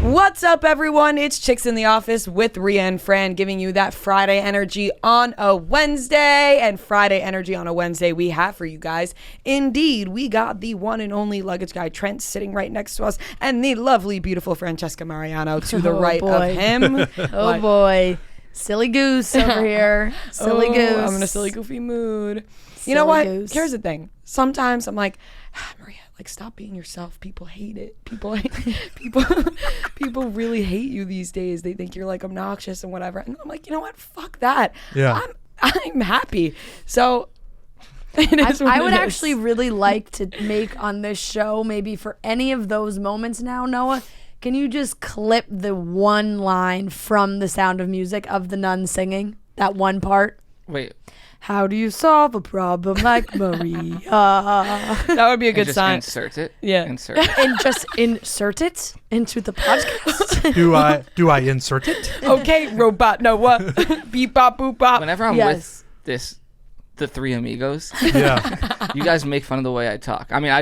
What's up, everyone? It's Chicks in the Office with Rhea and Fran, giving you that Friday energy on a Wednesday. And Friday energy on a Wednesday we have for you guys. Indeed, we got the one and only luggage guy Trent sitting right next to us, and the lovely, beautiful Francesca Mariano to the right of him. Oh boy. Silly goose over here. Silly goose. I'm in a silly, goofy mood. Silly you know what? goose. Here's the thing. Sometimes I'm like, Maria, like, stop being yourself. People hate it. People really hate you these days. They think you're like obnoxious and whatever. And I'm like, you know what? Fuck that. Yeah. I'm happy. So I would actually really like to make on this show, maybe for any of those moments now, Noah, can you just clip the one line from The Sound of Music of the nun singing? That one part? Wait. How do you solve a problem like Maria? That would be a good just sign. Insert it. Yeah. Insert it. And just insert it into the podcast? Do I insert it? Okay, robot Noah. Beep bop boop bop. Whenever I'm Yes. with the three amigos, Yeah. you guys make fun of the way I talk. I mean, I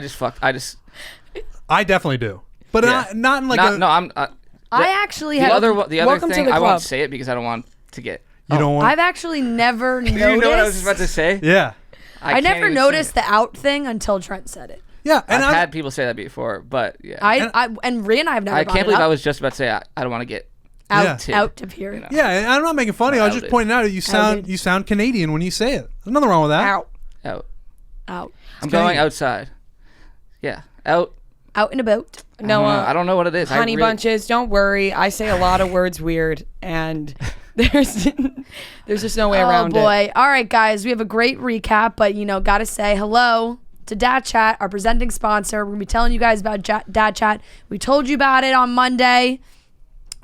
I definitely do. But yeah. not in like I actually the have... other welcome to thing the I club. won't say it because I don't want to get. you don't want. I've actually never noticed... You know what I was about to say? Yeah. I can't never even say noticed it. the out thing until Trent said it. Yeah. And I've had people say that before, but yeah. And Rhea and I have never I brought can't it believe up. I was just about to say I don't want to get out Yeah. out of here. You know. yeah. And I'm not making fun of you. I was just Outed. pointing out that you sound Canadian when you say it. There's nothing wrong with that. Out. Out I'm going outside. Yeah. Out. and about. Noah. I don't know what it is. Honey bunches, don't worry. I say a lot of words weird, and there's just no way around Oh boy. it. All right, guys, we have a great recap, but gotta say hello to Dad Chat, our presenting sponsor. We're gonna be telling you guys about Dad Chat. We told you about it on Monday.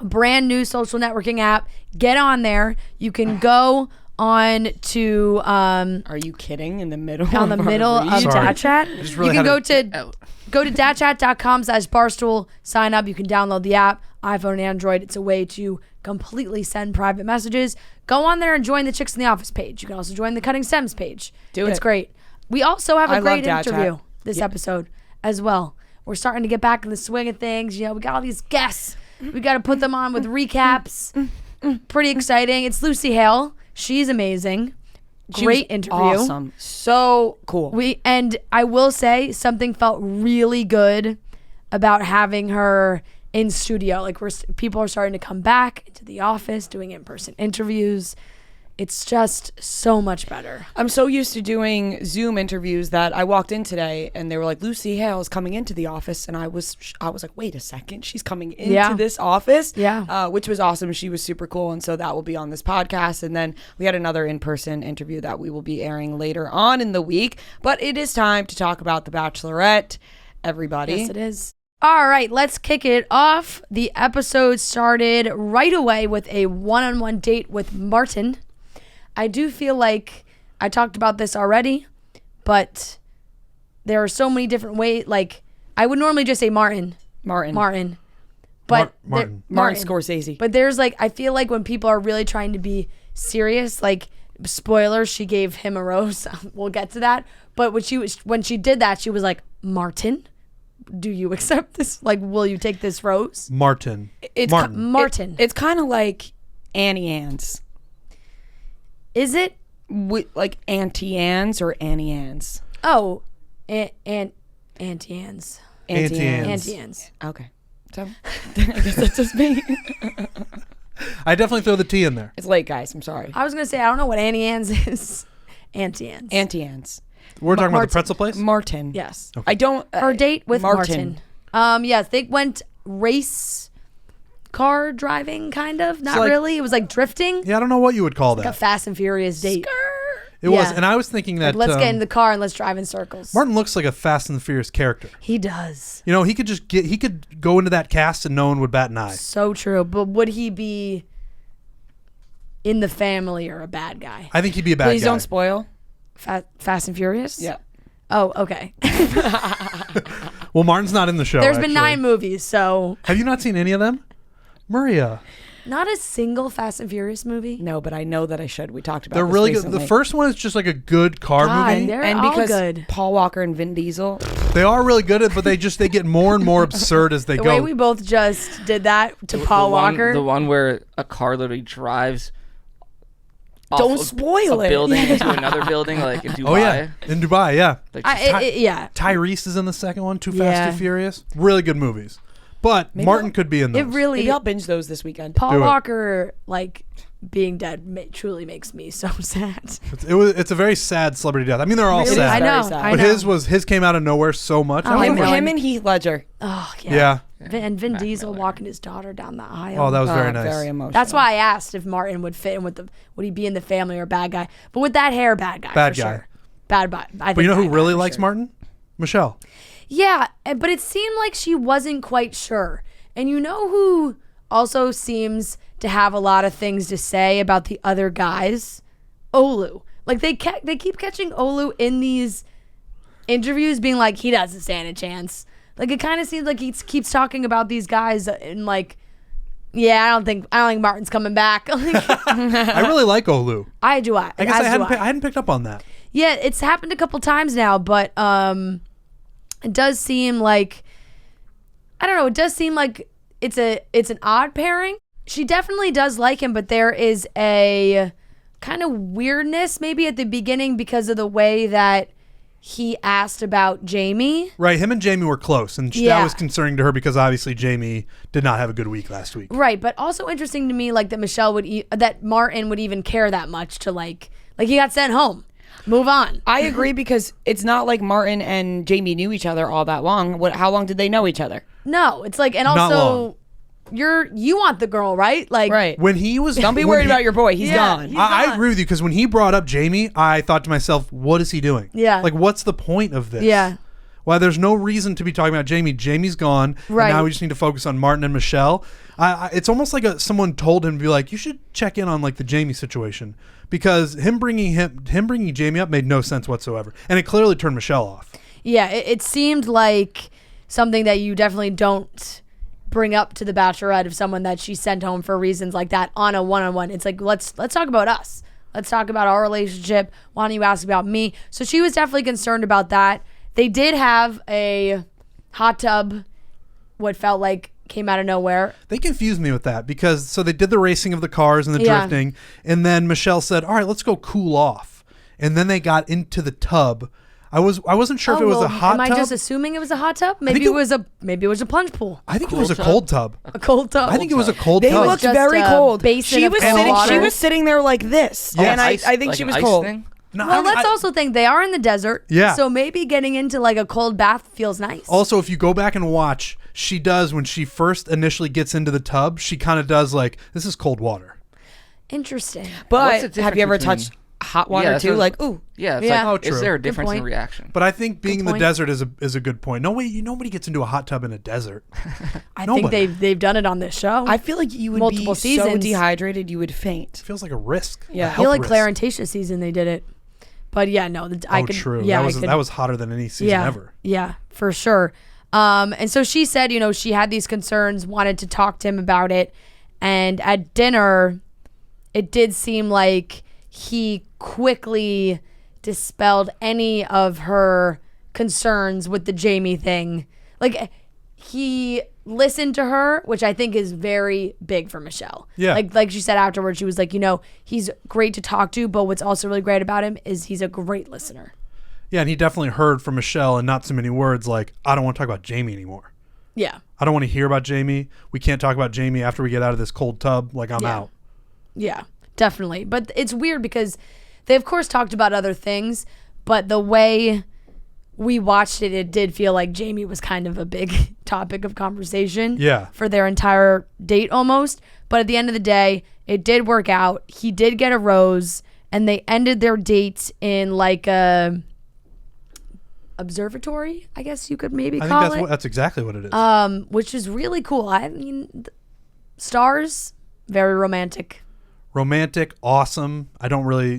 A brand new social networking app. Get on there. You can go on to Are you kidding? In the middle on the of our middle of read? Sorry. Dad Chat. just really You can had go to Out. Go to dadchat.com/barstool, sign up. You can download the app, iPhone and Android. It's a way to completely send private messages. Go on there and join the Chicks in the Office page. You can also join the Cutting Stems page. It's it. great. We also have I a love great Dad interview Chat. this episode as well. We're starting to get back in the swing of things. We got all these guests. We got to put them on with recaps. Pretty exciting. It's Lucy Hale. She's amazing. She Great was interview. Awesome. So cool. And I will say something felt really good about having her in studio. Like people are starting to come back into the office, doing in-person interviews. It's just so much better. I'm so used to doing Zoom interviews that I walked in today and they were like, Lucy Hale is coming into the office. And I was like, wait a second, she's coming into this office? Yeah. Which was awesome. She was super cool. And so that will be on this podcast. And then we had another in-person interview that we will be airing later on in the week. But it is time to talk about The Bachelorette, everybody. Yes, it is. All right, let's kick it off. The episode started right away with a one-on-one date with Martin. I do feel like I talked about this already, but there are so many different ways. Like, I would normally just say Martin. But Martin. Martin Scorsese. But there's I feel like when people are really trying to be serious, spoilers, she gave him a rose. We'll get to that. But when she did that, she was like, Martin, do you accept this? Will you take this rose? Martin. Martin. It's kind of like Annie Ann's. Is it? Like Auntie Anne's or Annie Ann's? Oh, Auntie Anne's. Auntie Anne's. Auntie Anne's. Okay. So I guess that's just me. I definitely throw the T in there. It's late, guys. I'm sorry. I was going to say, I don't know what Annie Ann's is. Auntie Anne's. Auntie Anne's. We're talking about Martin. the pretzel place? Martin. Yes. I don't. Her date with Martin. Yes, they went race car driving, kind of. Not really. It was drifting. Yeah, I don't know what you would call that. A Fast and Furious date. It was, Yeah. and I was thinking that Let's get in the car and let's drive in circles. Martin looks like a Fast and the Furious character. He does. He could go into that cast and no one would bat an eye. So true. But would he be in the family or a bad guy? I think he'd be a bad Please guy. don't spoil. Fast and Furious? Yeah. Oh, okay. Well, Martin's not in the show. There's been actually. 9 movies, so Have you not seen any of them? Maria. not a single Fast and Furious movie. No, but I know that I should. We talked about They're this really recently. good. The first one is just like a good car God, movie. they're and all because good. Paul Walker and Vin Diesel, They are really good at, but they get more and more absurd as they The go. way we both just did that to Paul Walker. The one where a car literally drives. Don't off spoil a it. building into another building, like in Dubai. Oh yeah, in Dubai, yeah. Like, Yeah. Tyrese is in the second one. Too Yeah. Fast, Too Furious. Really good movies. But Martin could be in those. It really. Maybe I'll binge those this weekend. Paul Do it. Walker, like, being dead truly makes me so sad. It's a very sad celebrity death. I mean, they're all Really? sad. I know. Very sad. I But know. his came out of nowhere so much. Oh, Him, I know. him and Heath Ledger. Oh, yeah. Yeah. And Vin Diesel walking his daughter down the aisle. Oh, that was very nice. Very emotional. That's why I asked if Martin would fit in with would he be in the family or bad guy? But with that hair, bad guy. Bad for guy. Sure. Bad guy. But you know who really likes Martin? Michelle. Yeah, but it seemed like she wasn't quite sure. And you know who also seems to have a lot of things to say about the other guys? Olu. Like they keep catching Olu in these interviews being like, he doesn't stand a chance. Like it kind of seems like he keeps talking about these guys and like, yeah, I don't think Martin's coming back. I really like Olu. I guess I hadn't picked up on that. Yeah, it's happened a couple times now, but it does seem like, I don't know, it does seem like it's an odd pairing. She definitely does like him, but there is a kind of weirdness maybe at the beginning because of the way that he asked about Jamie. Right, him and Jamie were close, and that was concerning to her because obviously Jamie did not have a good week last week. Right, but also interesting to me, like that Martin would even care that much to like he got sent home. Move on. I agree because it's not like Martin and Jamie knew each other all that long. How long did they know each other? No, it's like, and Not also you want the girl, right? Like, Right. When he was, Don't be worried about your boy. He's gone. I agree with you because when he brought up Jamie, I thought to myself, what is he doing? Yeah. Like, what's the point of this? Yeah. Well, there's no reason to be talking about Jamie. Jamie's gone. Right. And now we just need to focus on Martin and Michelle. It's almost like someone told him to be like, you should check in on like the Jamie situation because him bringing Jamie up made no sense whatsoever, and it clearly turned Michelle off. Yeah, it seemed like something that you definitely don't bring up to the Bachelorette of someone that she sent home for reasons like that on a one-on-one. It's like, let's talk about us. Let's talk about our relationship. Why don't you ask about me? So she was definitely concerned about that. They did have a hot tub, what felt like came out of nowhere. They confused me with that because so they did the racing of the cars and the drifting, and then Michelle said, all right, let's go cool off. And then they got into the tub. I wasn't sure if it was a hot tub. Am I just assuming it was a hot tub? Maybe it was a plunge pool. I think it was a cold tub. A cold tub. I think it was a cold They tub. looked Just very a cold. basin She of was cold sitting. water. She was sitting there like this, Yes. and I Ice- think like she an was ice cold. thing? No, Well, let's also think they are in the desert. Yeah. So maybe getting into like a cold bath feels nice. Also, if you go back and watch, she does when she first initially gets into the tub, she kind of does like, this is cold water. Interesting. But What's the have you ever difference touched hot water that's too? what- Like, ooh, Yeah, it's Yeah. like, Oh, true. is there a Good difference in point. reaction? But I think being in the point. desert is a good point. Nobody gets into a hot tub in a desert. I Nobody. think they've done it on this show. I feel like you would Multiple be so seasons. dehydrated you would faint. It feels like a risk. Yeah. A I I health feel like risk. Claire and Tasha season they did it. But yeah, no, I could. True. Yeah, that was hotter than any season yeah, ever. Yeah, for sure. And so she said, she had these concerns, wanted to talk to him about it. And at dinner, it did seem like he quickly dispelled any of her concerns with the Jamie thing. Like, he listened to her, which I think is very big for Michelle. Yeah. Like she said afterwards, she was like, he's great to talk to, but what's also really great about him is he's a great listener. Yeah, and he definitely heard from Michelle in not so many words like, I don't want to talk about Jamie anymore. Yeah. I don't want to hear about Jamie. We can't talk about Jamie after we get out of this cold tub. Like, I'm Yeah. out. Yeah, definitely. But it's weird because they, of course, talked about other things, but the way we watched it, it did feel like Jamie was kind of a big topic of conversation for their entire date almost. But at the end of the day, it did work out. He did get a rose, and they ended their date in like a observatory, I guess you could maybe I call think it. that's exactly what it is. Which is really cool. I mean, stars, very romantic. Romantic, awesome. I don't really,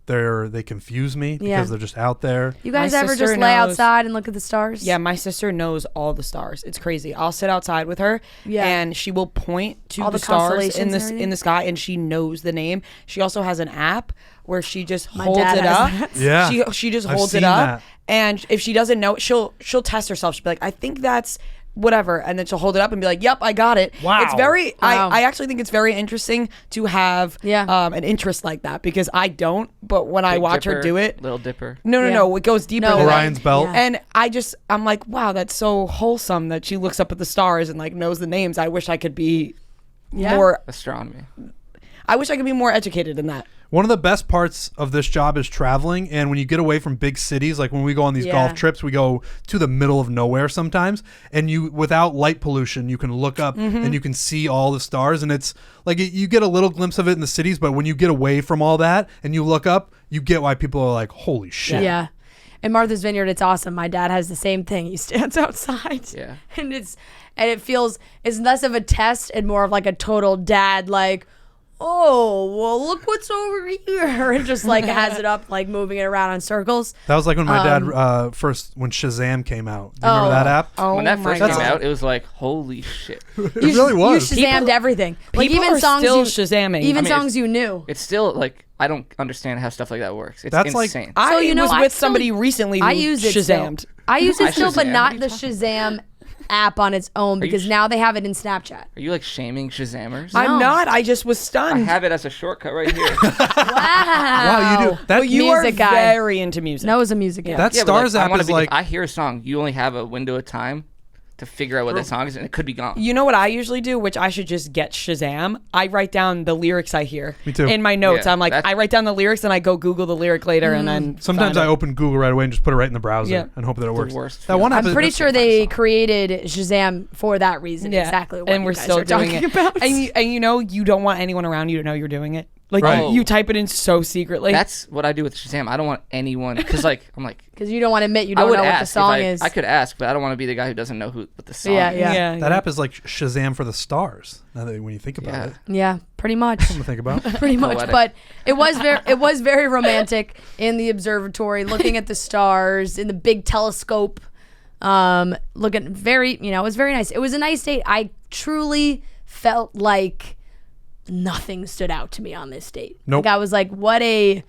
they confuse me because they're just out there. You guys My ever sister just lay knows- outside and look at the stars? Yeah, my sister knows all the stars. It's crazy. I'll sit outside with her, and she will point to All the the stars in constellations and the everything? sky, and she knows the name. She also has an app where she just My holds dad it has up. that. Yeah. she just I've holds it seen up, that. And if she doesn't know, she'll test herself. She'll be like, I think that's whatever, and then she'll hold it up and be like, yep, I got it. Wow. It's very Wow. I actually think it's very interesting to have an interest like that, because I don't, but when I Big watch her Dipper, do it, Little Dipper. no, it goes deeper No. than that. Orion's belt. Yeah. And I'm like, wow, that's so wholesome that she looks up at the stars and like knows the names. I wish I could be more Astronomy. I wish I could be more educated in that. One of the best parts of this job is traveling, and when you get away from big cities, like when we go on these golf trips, we go to the middle of nowhere sometimes, and you, without light pollution, you can look up and you can see all the stars, and it's like you get a little glimpse of it in the cities, but when you get away from all that and you look up, you get why people are like, holy shit. Yeah. In Martha's Vineyard, it's awesome. My dad has the same thing. He stands outside. Yeah. And it's less of a test and more of like a total dad, like, oh, well, look what's over here. And just like has it up, like moving it around in circles. That was like when my dad when Shazam came out. Do you remember that app? Oh, When that my first came God. out, it was like, holy shit. It really was. You Shazammed everything. Like people even are songs still you, Shazamming. Even I mean, songs you knew. It's still like, I don't understand how stuff like that works. It's That's like- insane. I you know, was I with still- somebody recently who I use it still. Shazammed. I use it I still, but Shazam. not What the are you Shazam app on its own, because now they have it in Snapchat. Are you like shaming Shazammers? I'm not. I just was stunned. I have it as a shortcut right here. Wow. Wow, you do. That, But you are Music guy. very into music. Noah's a music guy. that Yeah, but, Stars like, I app wanna is be, like, if I hear a song, you only have a window of time to figure out what that song is, and it could be gone. You know what I usually do, which I should just get Shazam? I write down the lyrics I hear. Me too. In my notes, Yeah, I'm like, that's- I write down the lyrics and I go Google the lyric later and then sometimes find I it. open Google right away and just put it right in the browser Yeah. and hope that it works. worst That one app I'm is- pretty that's- sure they created Shazam for that reason. Yeah. Exactly what and you we're guys still are doing talking it. about. And you know, you don't want anyone around you to know you're doing it. Like Right. you type it in so secretly. That's what I do with Shazam. I don't want anyone, because like, I'm like, Because you don't want to admit you I don't would know what the ask. song if is. I could ask, but I don't want to be the guy who doesn't know what the song Yeah, is. yeah. That app is like Shazam for the stars. Now that when you think about Yeah. it, Yeah, pretty much. something to think about. Pretty much. Poetic. But it was very romantic in the observatory, looking at the stars in the big telescope. Looking very, it was very nice. It was a nice date. I truly felt like nothing stood out to me on this date. Nope. Like I was like, what a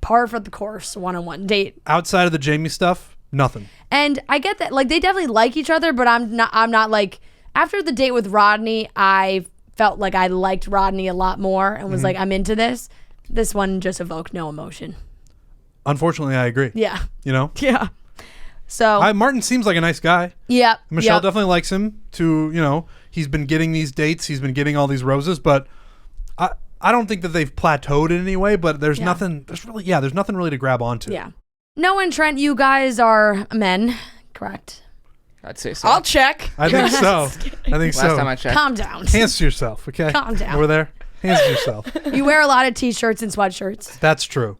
par for the course one-on-one date. Outside of the Jamie stuff, nothing. And I get that, like, they definitely like each other, but I'm not like, after the date with Rodney, I felt like I liked Rodney a lot more and was like, I'm into this. This one just evoked no emotion. Unfortunately, I agree. Yeah. You know, Yeah. So, Martin seems like a nice guy. yeah. Michelle yep. definitely likes him. He's been getting these dates. He's been getting all these roses, but I don't think that they've plateaued in any way. But there's nothing. There's nothing really to grab onto. Yeah. Noah and Trent, you guys are men, correct? I'd say so. I'll check. I think so. I think Last so. time I checked. Calm down. Hands to yourself, okay? Calm down. Over there. Hands to yourself. You wear a lot of t-shirts and sweatshirts. That's true.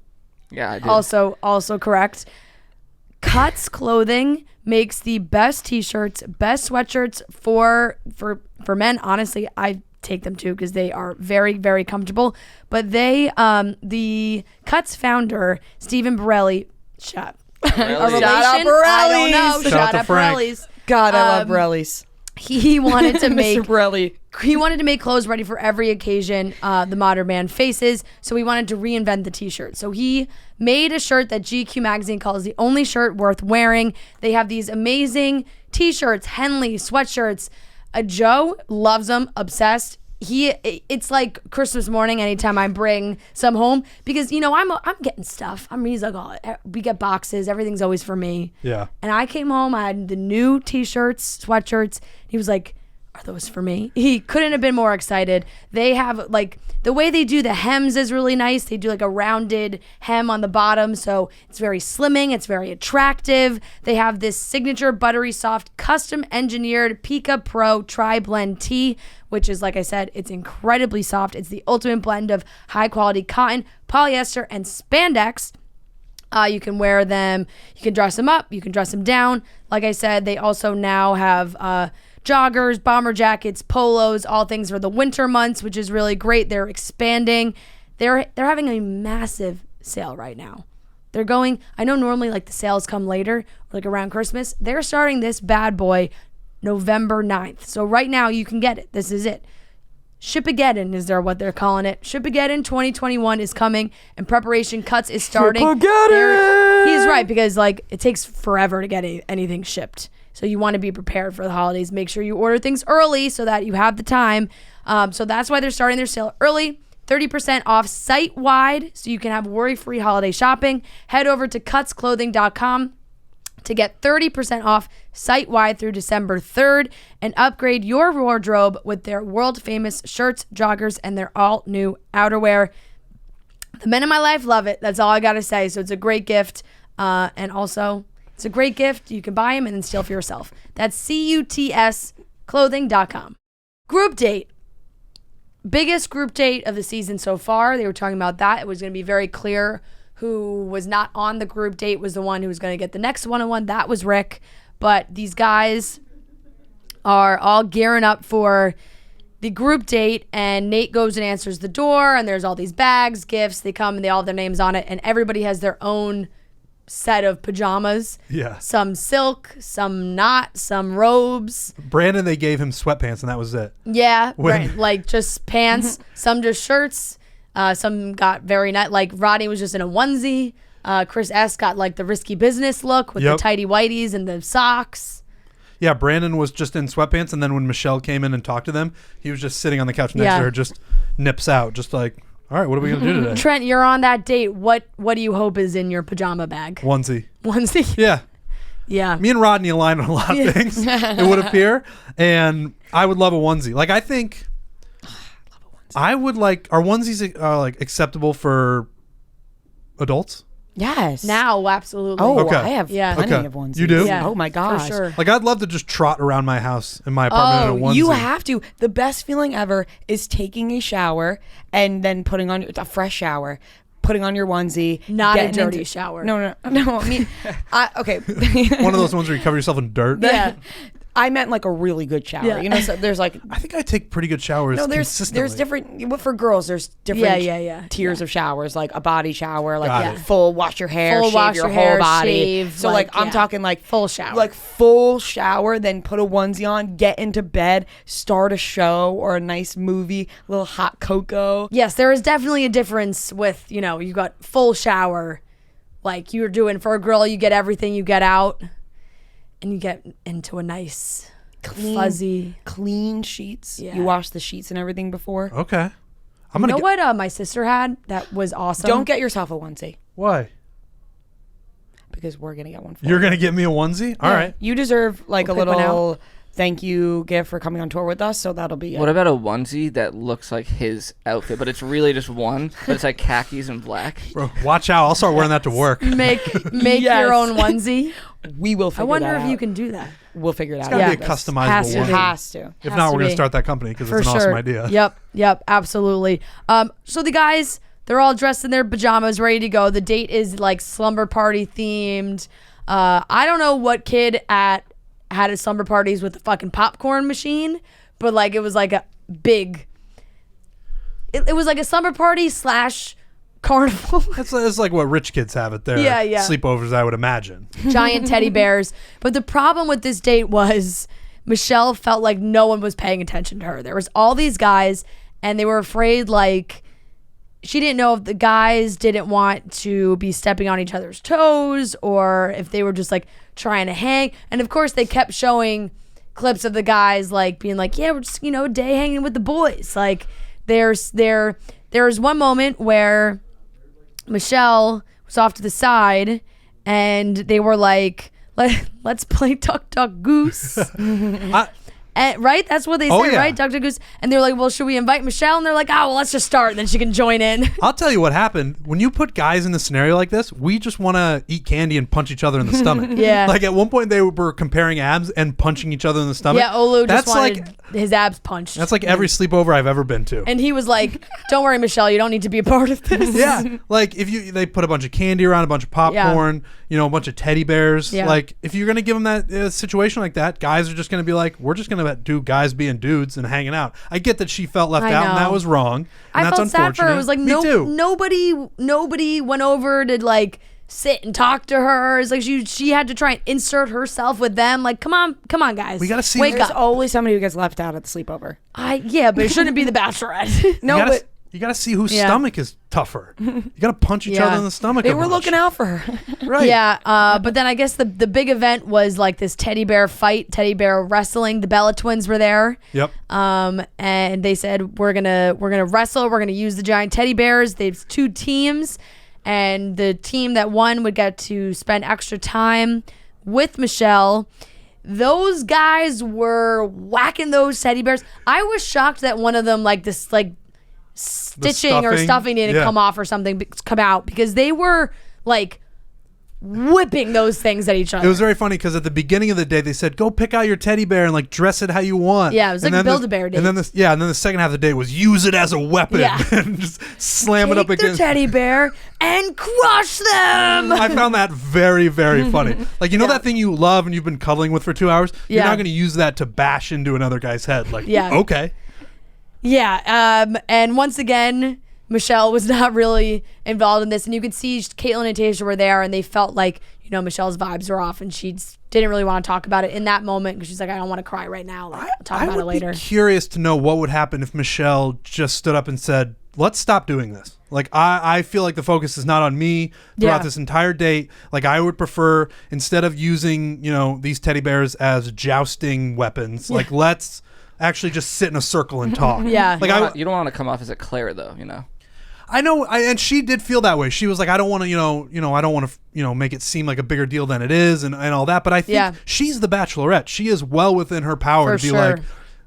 Yeah, I did. Also correct. Cuts Clothing makes the best t-shirts, best sweatshirts for men. Honestly, I take them too because they are very, very comfortable. But the Cuts founder, Stephen Borelli, Really? a Shout out relation? I don't know. Borellis. Shout Shout out to out Frank. Borellis. God, I love Borellis. He wanted to make Mr. Borelli. he wanted to make clothes ready for every occasion the modern man faces, so he wanted to reinvent the t-shirt. So he made a shirt that GQ magazine calls the only shirt worth wearing. They have these amazing t-shirts, Henley sweatshirts. Joe loves them, obsessed. It's like Christmas morning anytime I bring some home because I'm getting stuff. He's like, oh, we get boxes. Everything's always for me. Yeah. And I came home, I had the new t-shirts, sweatshirts. He was like, are those for me? He couldn't have been more excited. They have like the way they do the hems is really nice. They do like a rounded hem on the bottom. So it's very slimming. It's very attractive. They have this signature buttery soft custom engineered Pika Pro Tri-Blend Tee, which is, like I said, it's incredibly soft. It's the ultimate blend of high quality cotton, polyester, and spandex. You can wear them. You can dress them up. You can dress them down. Like I said, they also now have joggers, bomber jackets, polos, all things for the winter months, which is really great. They're expanding. They're having a massive sale right now. They're going, I know normally like the sales come later, like around Christmas. They're starting this bad boy November 9th. So right now you can get it. This is it. Shipageddon is what they're calling it. Shipageddon 2021 is coming, and preparation cuts is starting. Shipageddon! He's right, because like it takes forever to get anything shipped. So you want to be prepared for the holidays. Make sure you order things early so that you have the time. So that's why they're starting their sale early. 30% off site-wide, so you can have worry-free holiday shopping. Head over to cutsclothing.com to get 30% off site-wide through December 3rd and upgrade your wardrobe with their world-famous shirts, joggers, and their all-new outerwear. The men in my life love it. That's all I got to say. So it's a great gift. And also, it's a great gift. You can buy them and then steal for yourself. That's cutsclothing.com. Group date. Biggest group date of the season so far. They were talking about that. It was going to be very clear who was not on the group date was the one who was going to get the next one-on-one. That was Rick. But these guys are all gearing up for the group date, and Nate goes and answers the door, and there's all these bags, gifts. They come, and they all have their names on it, and everybody has their own set of pajamas. Yeah. Some silk, some not, some robes. Brandon, they gave him sweatpants, and that was it. Yeah, When- right. Like just pants. Some just shirts. Some got very nice. Like Rodney was just in a onesie. Chris S got like the risky business look with Yep. the tighty whities and the socks. Yeah, Brandon was just in sweatpants, and then when Michelle came in and talked to them, he was just sitting on the couch next Yeah. to her, just nips out, just like, all right, what are we going to do today? Trent, you're on that date. What do you hope is in your pajama bag? Onesie. Onesie. Yeah. Yeah. Me and Rodney align on a lot of things, it would appear. And I would love a onesie. Like, I think I would like, are onesies like acceptable for adults? Yes. Now, absolutely. Oh, Okay. I have Yeah. plenty Okay. of ones. You do? Yeah, Oh my gosh. for sure. Like, I'd love to just trot around my house in my apartment in a onesie. You have to. The best feeling ever is taking a shower and then putting on a fresh shower, putting on your onesie. Not a getting dirty shower. No. I mean, okay. One of those ones where you cover yourself in dirt. Yeah. I meant like a really good shower. Yeah. You know, so there's like I think I take pretty good showers consistently. there's different for girls. There's different Yeah. tiers of showers, like a body shower, like Got it. full wash your hair, Full shave wash your your whole hair, body. shave, So like, I'm yeah. talking like Full shower. like full shower, then put a onesie on, get into bed, start a show or a nice movie, a little hot cocoa. Yes, there is definitely a difference with, you got full shower. Like you're doing for a girl, you get everything you get out, and you get into a nice fuzzy. Clean sheets. Yeah. You wash the sheets and everything before. Okay. I'm You going know to what my sister had that was awesome? Don't get yourself a onesie Why? because we're gonna get one for You're you. going to get me a onesie? All right. You deserve like We'll a pick one little thank you gift for coming on tour with us. So that'll be What about a onesie that looks like his outfit, but it's really just one, but it's like khakis and black? Bro, watch out. I'll start wearing that to work. make Yes. your own onesie. we will I figure wonder that if you out. can do that. We'll figure it out. Gotta Yeah. be a customizable Has to onesie. be. Has to. If Has not, to we're going be. to start that company because For it's an sure. awesome idea. Yep, absolutely. So the guys, they're all dressed in their pajamas, ready to go. The date is like slumber party themed. I don't know what kid had his slumber parties with the fucking popcorn machine, but like it was like a big. It was like a slumber party / carnival. That's like what rich kids have at their Yeah. sleepovers, I would imagine. Giant teddy bears. But the problem with this date was Michelle felt like no one was paying attention to her. There was all these guys, and they were afraid, like, she didn't know if the guys didn't want to be stepping on each other's toes or if they were just like trying to hang. And of course they kept showing clips of the guys like being like, yeah, we're just, day hanging with the boys. Like there's one moment where Michelle was off to the side and they were like, let's play Duck Duck Goose. And, right? That's what they Oh, say, yeah. right? Duck Duck Goose. And they're like, well, should we invite Michelle? And they're like, oh, well, let's just start. And then she can join in. I'll tell you what happened. When you put guys in a scenario like this, we just want to eat candy and punch each other in the stomach. Yeah. Like at one point they were comparing abs and punching each other in the stomach. Yeah, Olu just that's wanted like his abs punched. that's like every sleepover I've ever been to. And he was like, don't worry, Michelle, you don't need to be a part of this. Yeah, like if they put a bunch of candy around, a bunch of popcorn, a bunch of teddy bears. Yeah. Like if you're gonna give them that situation like that, guys are just gonna be like, we're just gonna do guys being dudes and hanging out. I get that she felt left I out, and know. that was wrong. And I that's felt sad for her. unfortunate. It was like Me too. nobody went over to like sit and talk to her. It's like she had to try and insert herself with them. Like, come on, guys. We gotta see. Wake There's up. always somebody who gets left out at the sleepover. Yeah, but it shouldn't be the Bachelorette. No, but You gotta see whose Yeah. stomach is tougher. You gotta punch each Yeah. other in the stomach. they a were bunch. looking out for her. Right. Yeah, but then I guess the big event was like this teddy bear fight, teddy bear wrestling. The Bella twins were there. Yep. And they said we're gonna wrestle. We're gonna use the giant teddy bears. There's 2 teams, and the team that won would get to spend extra time with Michelle. Those guys were whacking those teddy bears. I was shocked that one of them stitching or stuffing didn't come off or something, come out, because they were like whipping those things at each other. It was very funny because at the beginning of the day they said, "Go pick out your teddy bear and like dress it how you want." Yeah, it was And like a then Build-A-Bear date. And then the second half of the day was use it as a weapon Yeah. and just slam it up Take the against. teddy bear and crush them. I found that very, very funny. Like, that thing you love and you've been cuddling with for 2 hours. You're Yeah. not going to use that to bash into another guy's head. Like, Yeah. okay. Yeah, and once again, Michelle was not really involved in this, and you could see Caitlyn and Tayshia were there, and they felt like Michelle's vibes were off, and she didn't really want to talk about it in that moment because she's like, I don't want to cry right now. Like, I'll talk about it later. I would be curious to know what would happen if Michelle just stood up and said, "Let's stop doing this." Like, I feel like the focus is not on me throughout this entire date. Like, I would prefer, instead of using these teddy bears as jousting weapons, like, let's actually just sit in a circle and talk. Yeah. Like, You don't want to come off as a Claire, though, I know, and she did feel that way. She was like, I don't want to, I don't want to, make it seem like a bigger deal than it is, and all that. But I think she's the Bachelorette. She is well within her power to be like,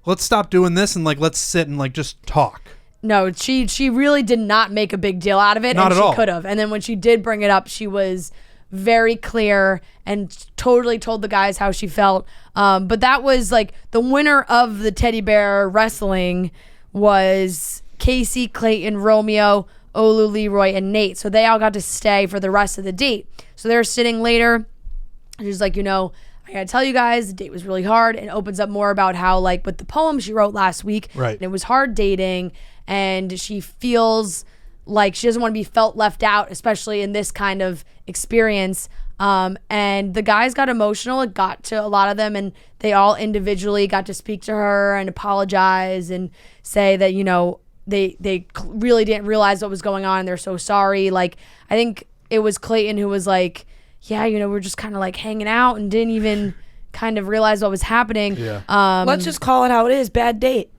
let's stop doing this and like let's sit and like just talk. No, she really did not make a big deal out of it, Not and at all. she could have. And then when she did bring it up, she was very clear and totally told the guys how she felt. But that was like the winner of the teddy bear wrestling was Casey, Clayton, Romeo, Olu, Leroy, and Nate. So they all got to stay for the rest of the date. So they're sitting later. She's like, I gotta tell you guys, the date was really hard, and opens up more about how, like, with the poem she wrote last week, right, and it was hard dating, and she feels like she doesn't want to be felt left out, especially in this kind of experience. And the guys got emotional. It got to a lot of them, and they all individually got to speak to her and apologize and say that, they really didn't realize what was going on and they're so sorry. Like, I think it was Clayton who was like, yeah, we're just kind of like hanging out and didn't even kind of realize what was happening. Yeah. Let's just call it how it is. Bad date.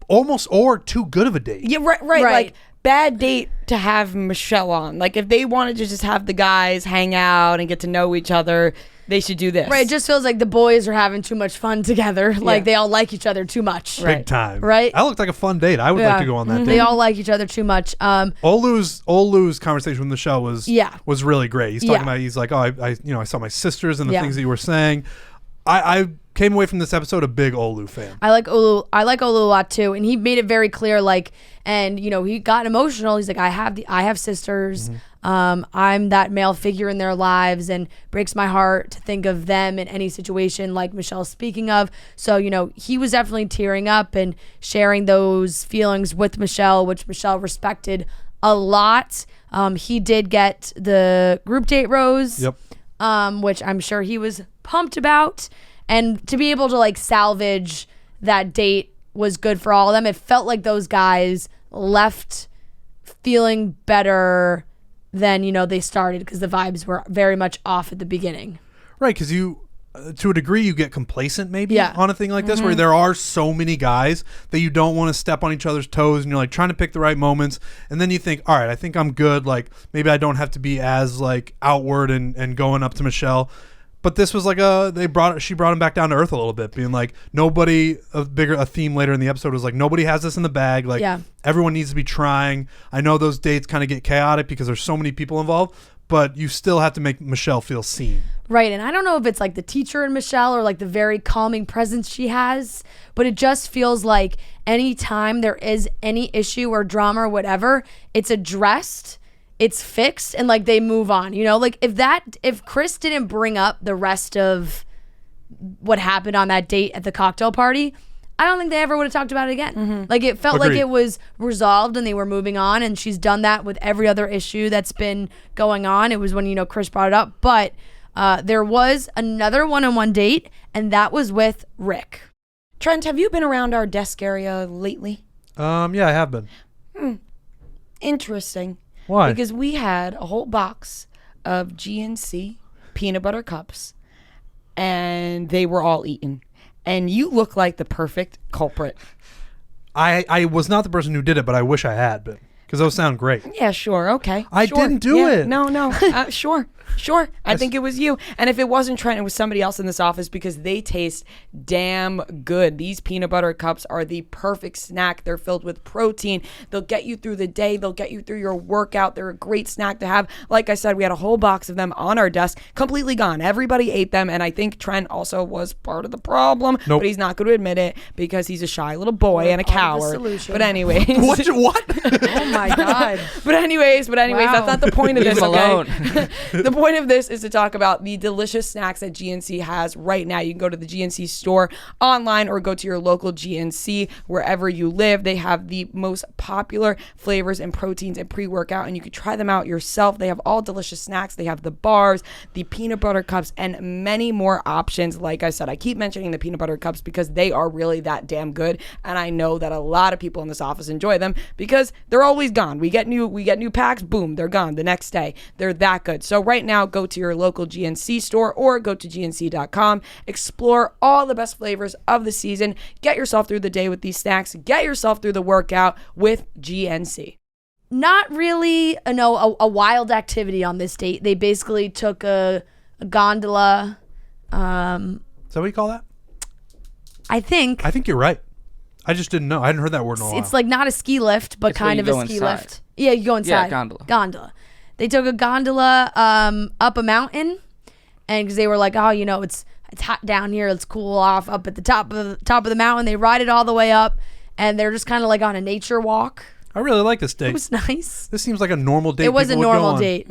Almost, or too good of a date. Yeah, right. Like, bad date to have Michelle on. Like, if they wanted to just have the guys hang out and get to know each other, they should do this. Right. It just feels like the boys are having too much fun together. Like, they all like each other too much. Big time. Right. That looked like a fun date. I would like to go on that date. They all like each other too much. Olu's conversation with Michelle was really great. He's talking about, he's like, oh, I saw my sisters and the things that you were saying. I came away from this episode a big Olu fan. I like Olu a lot too, and he made it very clear. Like, and he got emotional. He's like, I have sisters. I'm that male figure in their lives, and breaks my heart to think of them in any situation like Michelle's speaking of. So he was definitely tearing up and sharing those feelings with Michelle, which Michelle respected a lot. He did get the group date rose. Yep. Which I'm sure he was pumped about. And to be able to like salvage that date was good for all of them. It felt like those guys left feeling better than, they started, because the vibes were very much off at the beginning. Right, because to a degree, you get complacent maybe Yeah. on a thing like this, where there are so many guys that you don't want to step on each other's toes, and you're like trying to pick the right moments, and then you think, all right, I think I'm good. Like, maybe I don't have to be as like outward and going up to Michelle. But this was like she brought him back down to earth a little bit, being like, a theme later in the episode was like, nobody has this in the bag. Like, everyone needs to be trying. I know those dates kind of get chaotic because there's so many people involved, but you still have to make Michelle feel seen. Right. And I don't know if it's like the teacher in Michelle or like the very calming presence she has, but it just feels like anytime there is any issue or drama or whatever, it's addressed, it's fixed, and like they move on. Like if Chris didn't bring up the rest of what happened on that date at the cocktail party, I don't think they ever would have talked about it again. Like it felt like Agreed. it was resolved and they were moving on, and she's done that with every other issue that's been going on. It was when, Chris brought it up, but there was another one-on-one date, and that was with Rick. Trent, have you been around our desk area lately? Yeah, I have been. Interesting. Why? Because we had a whole box of GNC peanut butter cups, and they were all eaten. And you look like the perfect culprit. I was not the person who did it, but I wish I had been, because those sound great. Yeah, sure, okay. I sure. didn't do it. No. Sure. I think it was you. And if it wasn't Trent, it was somebody else in this office, because they taste damn good. These peanut butter cups are the perfect snack. They're filled with protein. They'll get you through the day. They'll get you through your workout. They're a great snack to have. Like I said, we had a whole box of them on our desk, completely gone. Everybody ate them, and I think Trent also was part of the problem. Nope. But he's not going to admit it because he's a shy little boy and a part of the coward. solution. But anyways. What? Oh my God. But anyways, Wow. that's not the point of Leave this, him okay? alone. The point of this is to talk about the delicious snacks that GNC has right now. You can go to the GNC store online or go to your local GNC wherever you live. They have the most popular flavors and proteins and pre-workout, and you can try them out yourself. They have all delicious snacks. They have the bars, the peanut butter cups, and many more options. Like I said, I keep mentioning the peanut butter cups because they are really that damn good, and I know that a lot of people in this office enjoy them because they're always gone. We get new packs, boom, they're gone the next day. They're that good. So right now, go to your local GNC store or go to gnc.com. Explore all the best flavors of the season. Get yourself through the day with these snacks. Get yourself through the workout with GNC. Not really a wild activity on this date. They basically took a gondola. Is that what you call that? I think I think you're right. I just didn't know. I hadn't heard that word in a while. it's like not a ski lift, but It's where kind you of a go ski inside. lift. Yeah, you go inside. Yeah, gondola. They took a gondola up a mountain, and because they were like, oh, it's hot down here, let's cool off up at the top of the mountain. They ride it all the way up, and they're just kind of like on a nature walk. I really like this date. It was nice. This seems like a normal date. It was a people would go normal on. date,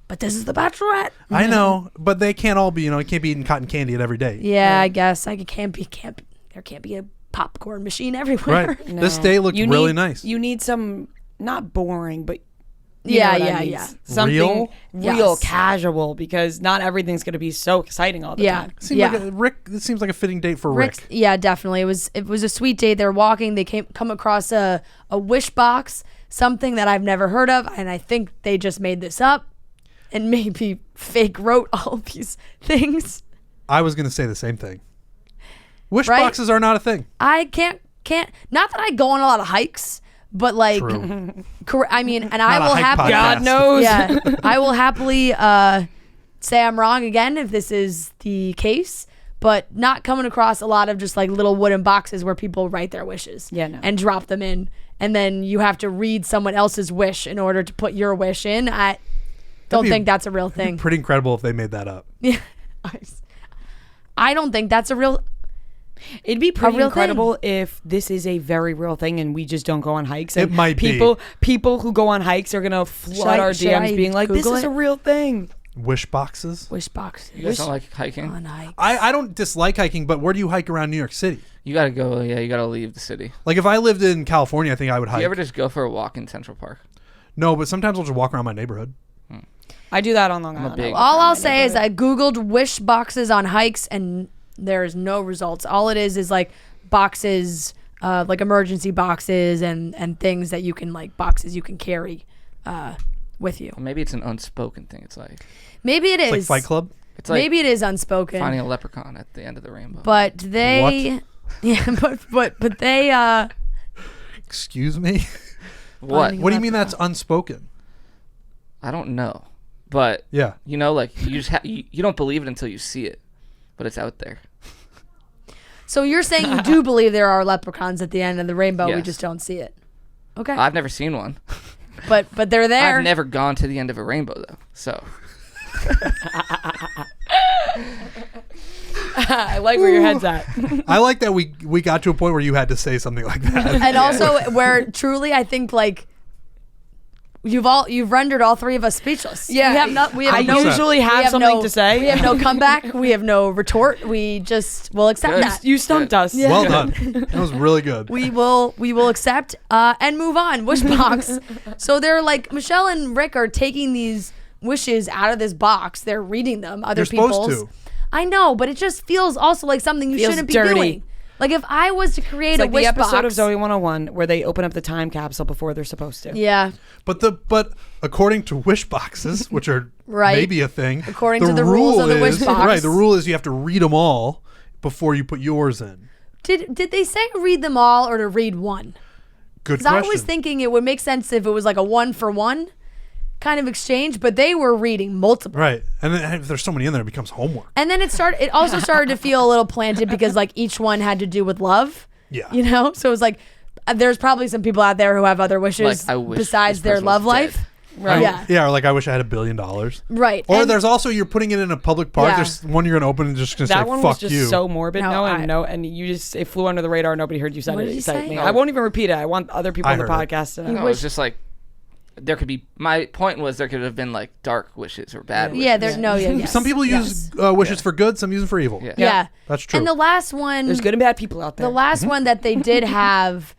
but this is the Bachelorette. I know, but they can't all be. It can't be eating cotton candy at every date. Yeah, I guess there can't be a popcorn machine everywhere. Right. This day looked really nice. You need some, not boring, but Yeah. something Real? real Yes. casual, because not everything's going to be so exciting all the time. It seems like a fitting date for Rick. Yeah, definitely. It was a sweet date. They're walking. They come across a wish box, something that I've never heard of, and I think they just made this up and maybe fake wrote all these things. I was going to say the same thing. Wish Right? boxes are not a thing. I can't. Not that I go on a lot of hikes, but like, True. I mean, and Not I a will hike happily. podcast. God knows. Yeah, I will happily say I'm wrong again if this is the case, but not coming across a lot of just like little wooden boxes where people write their wishes and drop them in, and then you have to read someone else's wish in order to put your wish in. I don't think that's a real It'd be thing. pretty incredible if they made that up. Yeah, I don't think that's a real. It'd be pretty real incredible if this is a very real thing and we just don't go on hikes. And It might be. People who go on hikes are gonna flood our should DMs I being like, "This Google is it? a real thing." Wish boxes. Wish boxes. You guys don't like hiking? on hikes. I don't dislike hiking, but where do you hike around New York City? You gotta go. Yeah, you gotta leave the city. Like if I lived in California, I think I would Do hike. you ever just go for a walk in Central Park? No, but sometimes I'll just walk around my neighborhood. I do that on Long I'm a Island. big- All I'll say is I Googled wish boxes on hikes and there's no results. All it is like boxes, like emergency boxes and things that you can boxes you can carry with you. Or maybe it's an unspoken thing. It's like Maybe it is. It's like Fight Club. it's like Maybe it is unspoken. finding a leprechaun at the end of the rainbow. But they, yeah, but they, Excuse me. what? finding- What do you mean that's unspoken? I don't know, but Yeah. you just you don't believe it until you see it, but it's out there. so you're saying you do believe there are leprechauns at the end of the rainbow, we Yes. just don't see it. Okay. I've never seen one. but they're there. I've never gone to the end of a rainbow though. So I like where your head's at. I like that we got to a point where you had to say something like that. And also where truly I think You've rendered all three of us speechless. Yeah. I usually have something to say. We have no comeback. We have no retort. We just will accept Good. that. You stumped us. Yeah. Well done. That was really good. We will accept and move on. Wish box. So they're like, Michelle and Rick are taking these wishes out of this box. They're reading them. Other You're people's. supposed to. I know, but it just feels also like something you Feels shouldn't dirty. be doing. Like if I was to create It's a like wish the episode box, of Zoe 101 where they open up the time capsule before they're supposed to. yeah, But according to wish boxes, which are Right. maybe a thing, According to the rules of the wish box. right? The rule is you have to read them all before you put yours in. did they say read them all or to read one? Good Because question. I was thinking it would make sense if it was like a 1-for-1 kind of exchange, but they were reading multiple. Right, and then if there's so many in there, it becomes homework. And then it also started to feel a little planted because like each one had to do with love. Yeah. You know? So it was like there's probably some people out there who have other wishes Like, I wish besides this their person love was dead. life. Right. Yeah. Yeah, or like I wish I had $1 billion. Right. Or And- there's also you're putting it in a public park. Yeah. There's one you're gonna open and just gonna That say one was fuck just you. so morbid, No, and you just it flew under the radar. Nobody heard you say What it. did you Excite say? me. Oh. I won't even repeat it. I want other people I on the heard it. podcast to know. No, it's just like there could be. My point was there could have been like dark wishes or bad wishes. Yeah, there's no yes. Some people use wishes for good. Some use them for evil. Yeah. Yeah. That's true. And the last one There's good and bad people out there. The last one that they did have,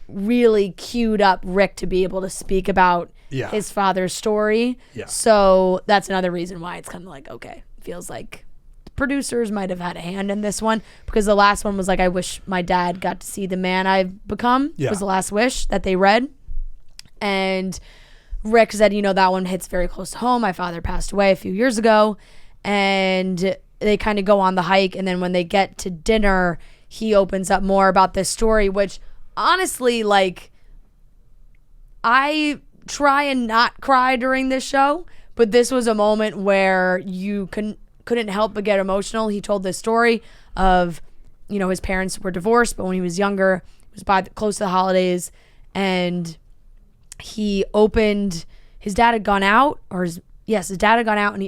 really queued up Rick to be able to speak about Yeah. his father's story. Yeah. So that's another reason why it's kind of like, okay, feels like the producers might have had a hand in this one because the last one was like, I wish my dad got to see the man I've become. Yeah. Was the last wish that they read. And Rick said, that one hits very close to home. My father passed away a few years ago. And they kind of go on the hike. And then when they get to dinner, he opens up more about this story, which honestly, like, I try and not cry during this show, but this was a moment where you couldn't help but get emotional. He told this story of, his parents were divorced, but when he was younger, it was close to the holidays, and he his dad had gone out, his dad had gone out, and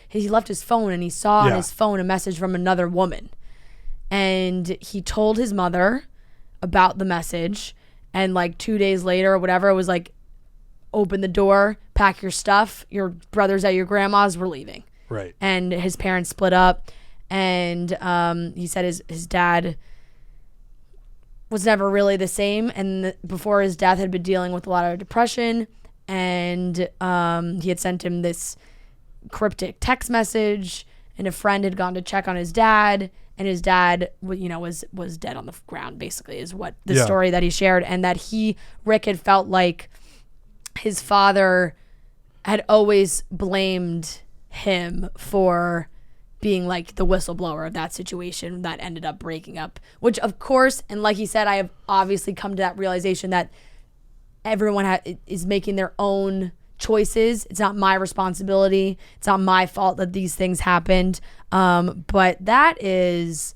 he left his phone, and he saw on his phone a message from another woman. And he told his mother about the message, and like 2 days later or whatever, it was like, open the door, pack your stuff, your brother's at your grandma's, we're leaving. Right. And his parents split up, and he said his dad was never really the same, and before his death had been dealing with a lot of depression, and he had sent him this cryptic text message, and a friend had gone to check on his dad, and his dad was dead on the ground, basically, is what the story that he shared, and that Rick had felt like his father had always blamed him for being like the whistleblower of that situation that ended up breaking up, which of course, and like he said, I have obviously come to that realization that everyone is making their own choices. It's not my responsibility. It's not my fault that these things happened. But that is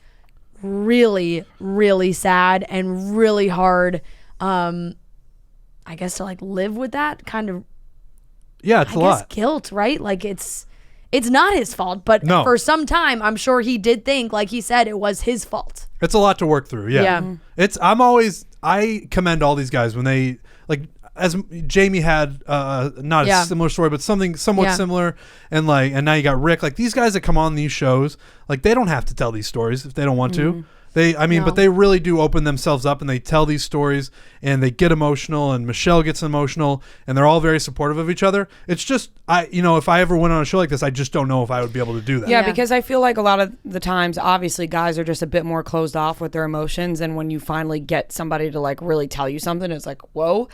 really, really sad and really hard, I guess, to like live with that kind of, Yeah, it's I a guess, lot. guilt, right? Like it's not his fault, but No. for some time, I'm sure he did think, like he said, it was his fault. It's a lot to work through. Yeah. Yeah. I commend all these guys when they like, as Jamie had not a similar story, but something somewhat similar, and now you got Rick. Like these guys that come on these shows, like they don't have to tell these stories if they don't want to. But they really do open themselves up and they tell these stories and they get emotional, and Michelle gets emotional, and they're all very supportive of each other. It's just, if I ever went on a show like this, I just don't know if I would be able to do that. Yeah, because I feel like a lot of the times, obviously, guys are just a bit more closed off with their emotions. And when you finally get somebody to like really tell you something, it's like, whoa.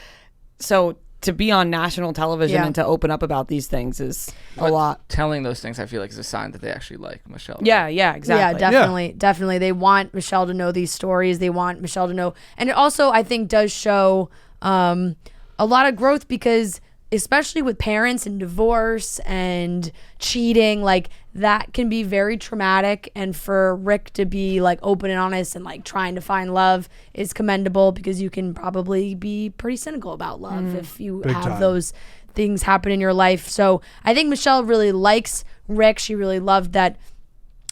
So to be on national television and to open up about these things is a lot. Telling those things, I feel like, is a sign that they actually like Michelle. Yeah, exactly. Yeah, definitely. They want Michelle to know these stories. They want Michelle to know. And it also, I think, does show a lot of growth because especially with parents and divorce and cheating, like that can be very traumatic. And for Rick to be like open and honest and like trying to find love is commendable because you can probably be pretty cynical about love if you Big have time. those things happen in your life. So I think Michelle really likes Rick. She really loved that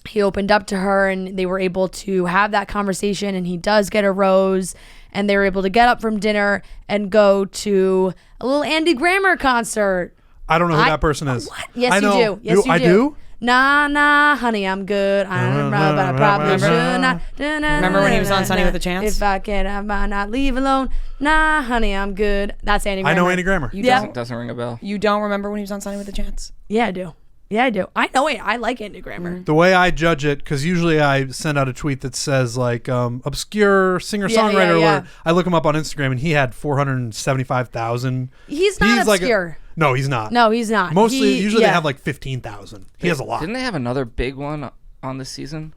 he opened up to her and they were able to have that conversation, and he does get a rose. and they were able to get up from dinner and go to a little Andy Grammer concert. I don't know who that person is. What? Yes, I know. you do. Yes, you I do? Nah, honey, I'm good. I'm right, but I probably should not. Remember when he was on Sunny with a Chance? If I can, I might not leave alone. Nah, honey, I'm good. That's Andy Grammer. I know Andy Grammer. You Yeah. don't? Doesn't ring a bell. You don't remember when he was on Sunny with a Chance? Yeah, I do. I know it. I like Andy Grammer. The way I judge it, because usually I send out a tweet that says like obscure singer-songwriter Yeah. alert. I look him up on Instagram and he had 475,000. He's not like obscure. No, he's not. No, he's not. Usually they have like 15,000. He has a lot. Didn't they have another big one on this season?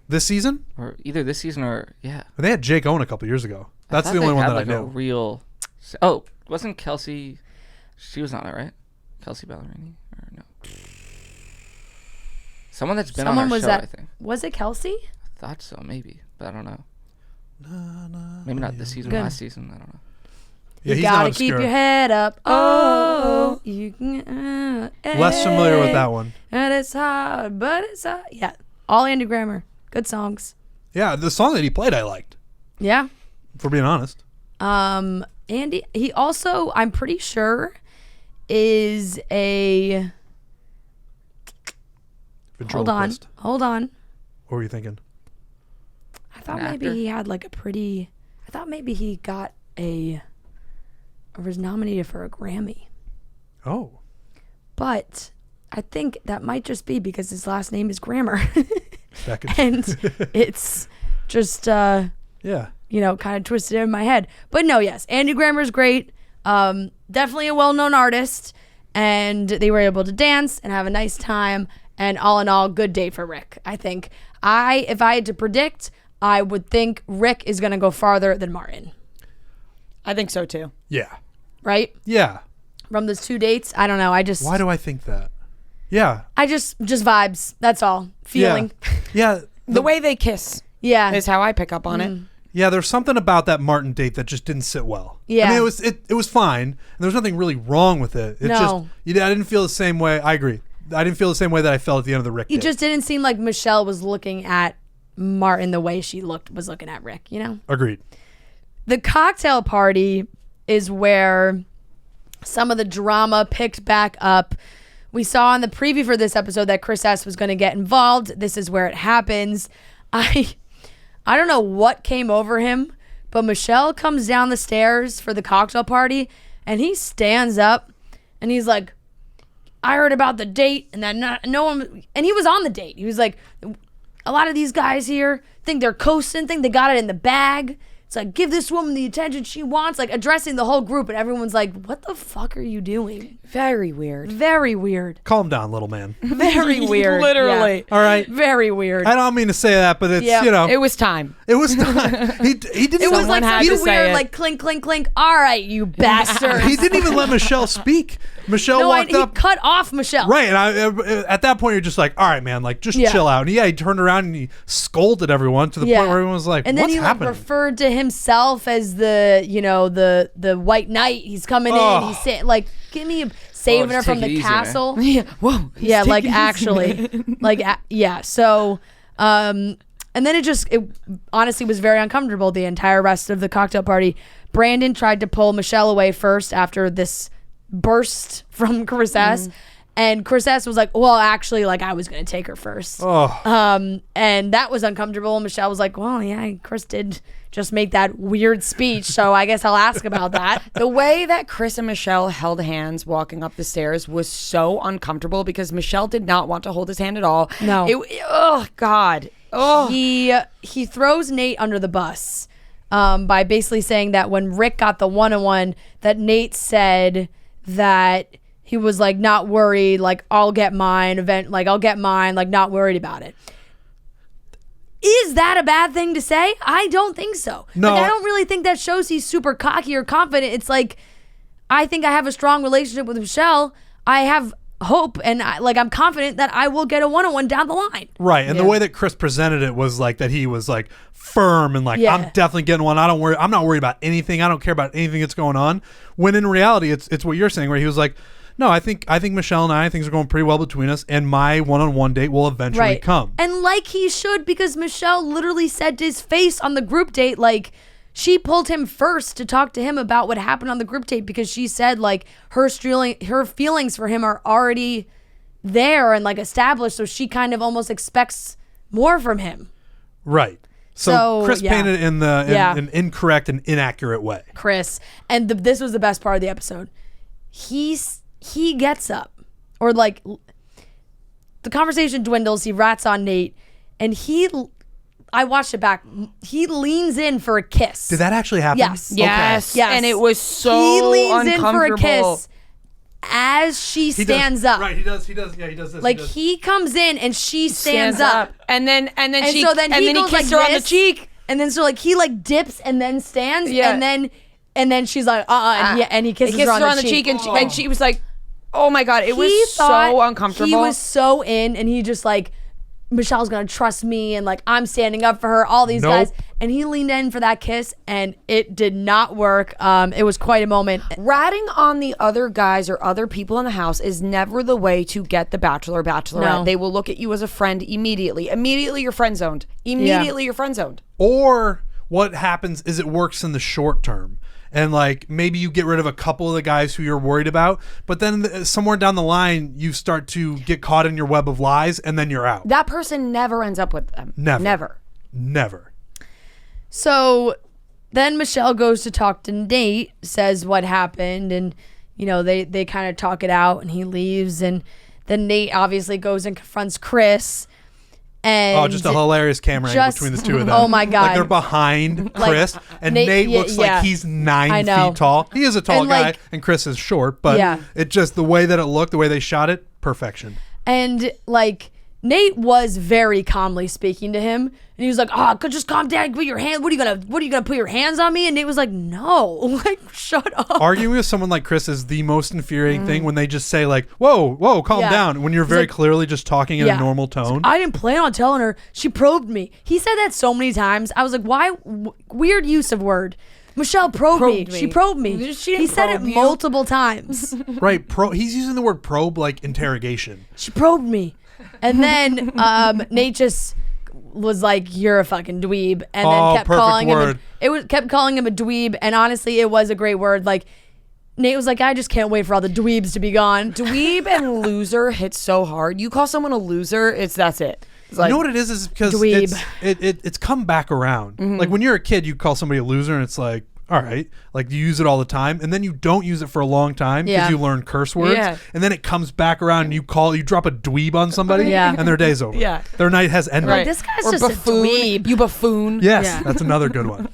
This season? Or either this season or, yeah. They had Jake Owen a couple years ago. That's I the thought only they one had, that like, I know. A real... Oh, wasn't Kelsey... She was on it, right? Kelsey Ballerini? Or no? Someone that's been on our show, I think. Was it Kelsey? I thought so, maybe. But I don't know. Maybe not this season, Good. last season. I don't know. Yeah, You he's gotta not keep obscure. your head up. Oh, you can. Less familiar with that one. And it's hard, but it's hard. Yeah, all Andy Grammer. Good songs. Yeah, the song that he played I liked, Yeah. for being honest. Andy, he also, I'm pretty sure, is a. Ventriloquist. Hold on. What were you thinking? I thought An maybe actor? he had like a pretty. I thought maybe he got or was nominated for a Grammy. Oh. But I think that might just be because his last name is Grammer. That could, And it's just, yeah. kind of twisted in my head. But no, yes, Andy Grammer's great. Definitely a well-known artist. And they were able to dance and have a nice time. And all in all, good day for Rick. I think if I had to predict, I would think Rick is going to go farther than Martin. I think so too. Yeah. Right? Yeah. From those 2 dates, I don't know. Why do I think that? Yeah. I just vibes. That's all. Feeling. Yeah. The way they kiss Yeah. is how I pick up on it. Yeah, there's something about that Martin date that just didn't sit well. Yeah. I mean, it was fine, and there was nothing really wrong with it. It's No. just I didn't feel the same way. I agree. I didn't feel the same way that I felt at the end of the Rick It date. just didn't seem like Michelle was looking at Martin the way she was looking at Rick, Agreed. The cocktail party is where some of the drama picked back up. We saw in the preview for this episode that Chris S. was going to get involved. This is where it happens. I don't know what came over him, but Michelle comes down the stairs for the cocktail party, and he stands up, and he's like, I heard about the date, and that no one, and he was on the date. He was like, a lot of these guys here think they're coasting, think they got it in the bag. It's like, give this woman the attention she wants, like addressing the whole group, and everyone's like, what the fuck are you doing? Very weird. Very weird. Calm down, little man. Very weird. Literally. Yeah. All right. Very weird. I don't mean to say that, but it's, Yeah. It was time. it was time. He didn't It even was like had such to a say weird, it. like clink, clink, clink. All right, you bastard. he didn't even let Michelle speak. Michelle No, walked he up. cut off Michelle. Right, and at that point you're just like, all right, man, like just Yeah. chill out. And he turned around and he scolded everyone to the point where everyone was like, and then what's he happening? like referred to himself as the white knight. He's coming in. He's saying like, give me saving just her from take it the easy, castle. Yeah. Whoa. Yeah, like actually, yeah. So, and then it honestly was very uncomfortable the entire rest of the cocktail party. Brandon tried to pull Michelle away first after this burst from Chris S. And Chris S. was like, well, actually, like I was going to take her first. Oh. And that was uncomfortable. Michelle was like, well, yeah, Chris did just make that weird speech, so I guess I'll ask about that. The way that Chris and Michelle held hands walking up the stairs was so uncomfortable because Michelle did not want to hold his hand at all. No. Oh, God. Oh. He throws Nate under the bus by basically saying that when Rick got the one-on-one, that Nate said that he was like not worried, like I'll get mine, like not worried about it. Is that a bad thing to say? I don't think so. No. Like, I don't really think that shows he's super cocky or confident. It's like, I think I have a strong relationship with Michelle. I have hope and I'm confident that I will get a one-on-one down the line. Right, and the way that Chris presented it was like that he was like firm and like, Yeah. I'm definitely getting one. I'm not worried about anything. I don't care about anything that's going on. When in reality, it's what you're saying, where he was like, no, I think Michelle and I, things are going pretty well between us, and my one-on-one date will eventually come. And like he should, because Michelle literally said to his face on the group date, like, she pulled him first to talk to him about what happened on the group tape because she said like her feelings for him are already there and like established, so she kind of almost expects more from him. Right. So Chris painted it in an incorrect and inaccurate way. Chris, and this was the best part of the episode. He gets up, or like the conversation dwindles. He rats on Nate, and I watched it back. He leans in for a kiss. Did that actually happen? Yes. Yes. Yes. And it was so he leans in uncomfortable. for a kiss as she stands up. Right, he does. Yeah, he does this. Like he comes in and she stands up. And then he so then he kissed like her on the this, cheek. And then so like he like dips and then stands. Yeah. And then she's like, and he kisses her on the cheek. And she was like, oh my God, it was thought so uncomfortable. He was so in, and he just like, Michelle's gonna trust me, and like I'm standing up for her, all these guys. And he leaned in for that kiss, and it did not work. It was quite a moment. Ratting on the other guys or other people in the house is never the way to get the bachelor or bachelorette. No. They will look at you as a friend immediately. Immediately you're friend zoned. You're friend zoned. Or what happens is it works in the short term. And like maybe you get rid of a couple of the guys who you're worried about, but then somewhere down the line you start to get caught in your web of lies, and then you're out. That person never ends up with them. Never. So then Michelle goes to talk to Nate, says what happened, and you know they kind of talk it out, and he leaves, and then Nate obviously goes and confronts Chris. And just a hilarious camera angle between the two of them. Oh my God. Like they're behind Chris, and Nate looks like he's 9 feet tall. He is a tall guy, and Chris is short, but it just, the way that it looked, the way they shot it, perfection. And like Nate was very calmly speaking to him, and he was like, just calm down, put your hand, what are you gonna put your hands on me? And Nate was like, no, like shut up. Arguing with someone like Chris is the most infuriating thing, when they just say like, whoa, calm down, when you're very clearly just talking in a normal tone. I didn't plan on telling her. She probed me. He said that so many times. I was like, why? Weird use of word. Michelle probed me. She probed me. He said it multiple times. Right. He's using the word probe like interrogation. She probed me. And then Nate just was like, you're a fucking dweeb, and then kept calling him kept calling him a dweeb. And honestly, it was a great word. Like Nate was like, I just can't wait for all the dweebs to be gone. Dweeb and loser hit so hard. You call someone a loser, that's it. It's like, you know what it is because it's come back around. Mm-hmm. Like when you're a kid, you call somebody a loser, and it's like, all right, like you use it all the time, and then you don't use it for a long time because you learn curse words, and then it comes back around, and you drop a dweeb on somebody, and their day's over. Yeah, their night has ended. Right. This guy's just buffoon. A dweeb. You buffoon. Yes, that's another good one.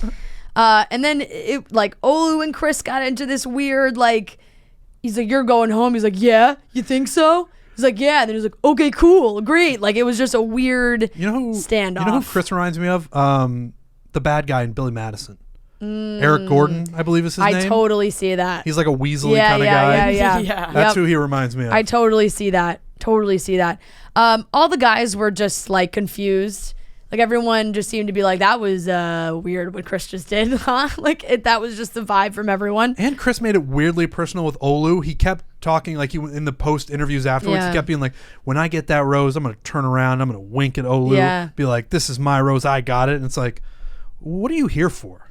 And then Olu and Chris got into this weird he's like, you're going home. He's like, yeah, you think so? He's like, yeah. And then he's like, okay, cool, great. Like it was just a weird standoff. You know who Chris reminds me of? The bad guy in Billy Madison. Eric Gordon, I believe is his name. I totally see that. He's like a weaselly kind of guy. Yeah. That's who he reminds me of. I totally see that. All the guys were just like confused. Like everyone just seemed to be like, that was weird what Chris just did, huh? That was just the vibe from everyone. And Chris made it weirdly personal with Olu. He kept talking like in the post interviews afterwards. He kept being like, when I get that rose, I'm going to turn around. I'm going to wink at Olu. Be like, this is my rose. I got it. And it's like, what are you here for?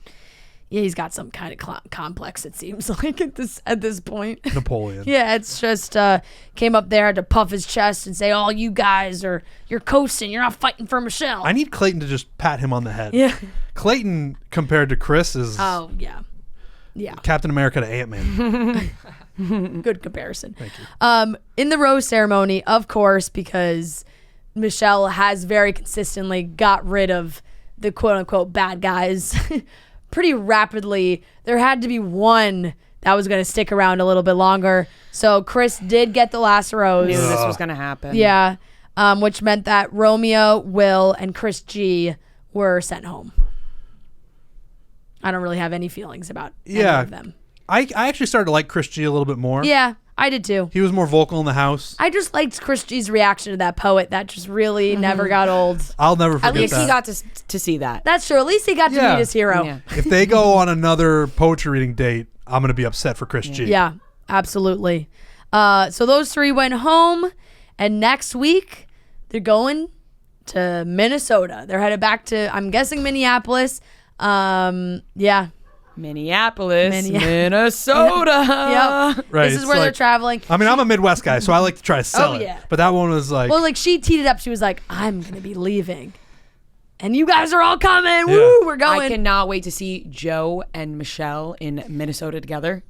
Yeah, he's got some kind of complex, it seems like at this point. Napoleon. Yeah, it's just came up there to puff his chest and say, "Oh, you guys you're coasting. You're not fighting for Michelle." I need Clayton to just pat him on the head. Yeah. Clayton compared to Chris is Captain America to Ant-Man. Good comparison. Thank you. In the rose ceremony, of course, because Michelle has very consistently got rid of the quote unquote bad guys. Pretty rapidly, there had to be one that was going to stick around a little bit longer. So Chris did get the last rose. Knew this was going to happen. Yeah, which meant that Romeo, Will, and Chris G were sent home. I don't really have any feelings about any of them. I actually started to like Chris G a little bit more. Yeah, I did too. He was more vocal in the house. I just liked Chris G's reaction to that poet. That just really never got old. I'll never forget that. At least he got to see that. That's true. At least he got to meet his hero. Yeah. If they go on another poetry reading date, I'm going to be upset for Chris G. Yeah, absolutely. So those three went home, and next week they're going to Minnesota. They're headed back to, I'm guessing, Minneapolis. Yeah. Minneapolis, Minnesota. Yep. Right, This is it's where they're like- traveling. I mean, I'm a Midwest guy, so I like to try to sell it. yeah. But that one was like, Well, like she teed it up. She was like, "I'm gonna be leaving, and you guys are all coming. Woo, we're going." I cannot wait to see Joe and Michelle in Minnesota together.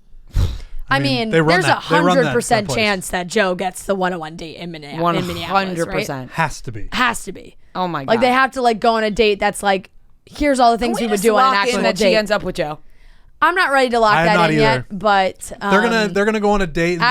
I mean, they run there's that- they run 100% that place. chance that Joe gets the 101 date in Minneapolis. 100%. has to be. Has to be. Oh my god. Like they have to like go on a date that's like, here's all the things we would do on an actual that date. she ends up with Joe. I'm not ready to lock I'm that not in either. yet, but They're gonna go on a date. And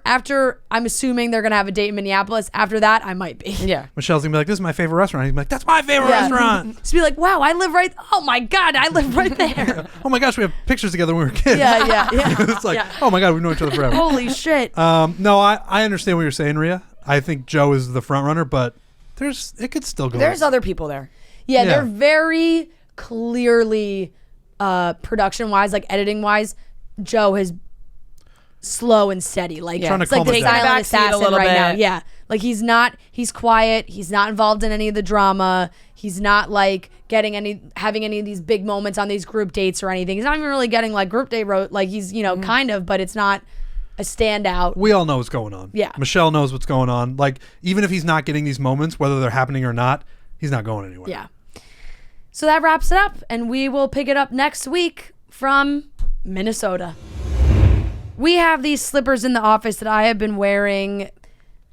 after I'm assuming they're gonna have a date in Minneapolis. After that, I might be. Yeah. Michelle's gonna be like, "This is my favorite restaurant." He's like, "That's my favorite restaurant." Just be like, wow, I live right. Oh my god, I live right there. Oh my gosh, we have pictures together when we were kids. yeah. It's like, oh my god, we've known each other forever. Holy shit. No, I understand what you're saying, Rhea. I think Joe is the front runner, but it could still go. There's other people there. Yeah, Yeah. they're very clearly production wise, like editing wise, Joe is slow and steady. Like Trying to it's like calm the it down. silent Backseat a assassin little right now. bit. Yeah. Like he's quiet, he's not involved in any of the drama. He's not like having any of these big moments on these group dates or anything. He's not even really getting like group date like he's, kind of, but it's not a standout. We all know what's going on. Yeah. Michelle knows what's going on. Like, even if he's not getting these moments, whether they're happening or not, he's not going anywhere. Yeah. So that wraps it up, and we will pick it up next week from Minnesota. We have these slippers in the office that I have been wearing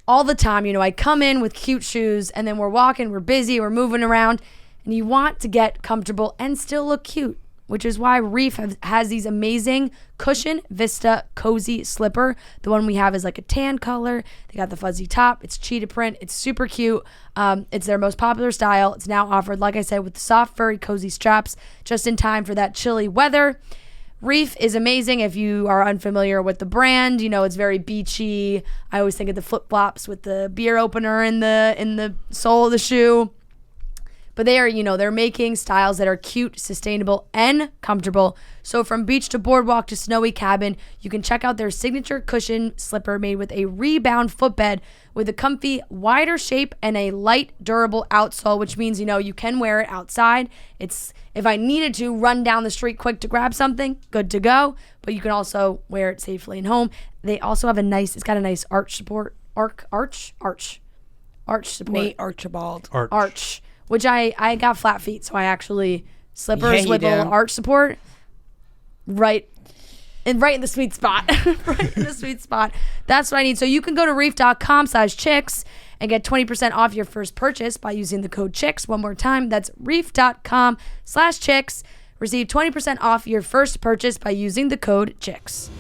all the time. I come in with cute shoes, and then we're walking, we're busy, we're moving around, and you want to get comfortable and still look cute, which is why Reef has these amazing Cushion Vista Cozy Slipper. The one we have is like a tan color. They got the fuzzy top. It's cheetah print. It's super cute. It's their most popular style. It's now offered, like I said, with the soft, furry, cozy straps, just in time for that chilly weather. Reef is amazing. If you are unfamiliar with the brand, it's very beachy. I always think of the flip-flops with the beer opener in the sole of the shoe. But they are, they're making styles that are cute, sustainable, and comfortable. So from beach to boardwalk to snowy cabin, you can check out their signature cushion slipper made with a rebound footbed with a comfy, wider shape and a light, durable outsole, which means, you can wear it outside. It's, if I needed to run down the street quick to grab something, good to go. But you can also wear it safely in home. They also have it's got a nice arch support, arch support. Nate Archibald. Arch. Which I got flat feet, so I actually slippers you with a do. little arch support, right in the sweet spot, right in the sweet spot. That's what I need. So you can go to reef.com/chicks and get 20% off your first purchase by using the code chicks. One more time, that's reef.com/chicks. Receive 20% off your first purchase by using the code chicks.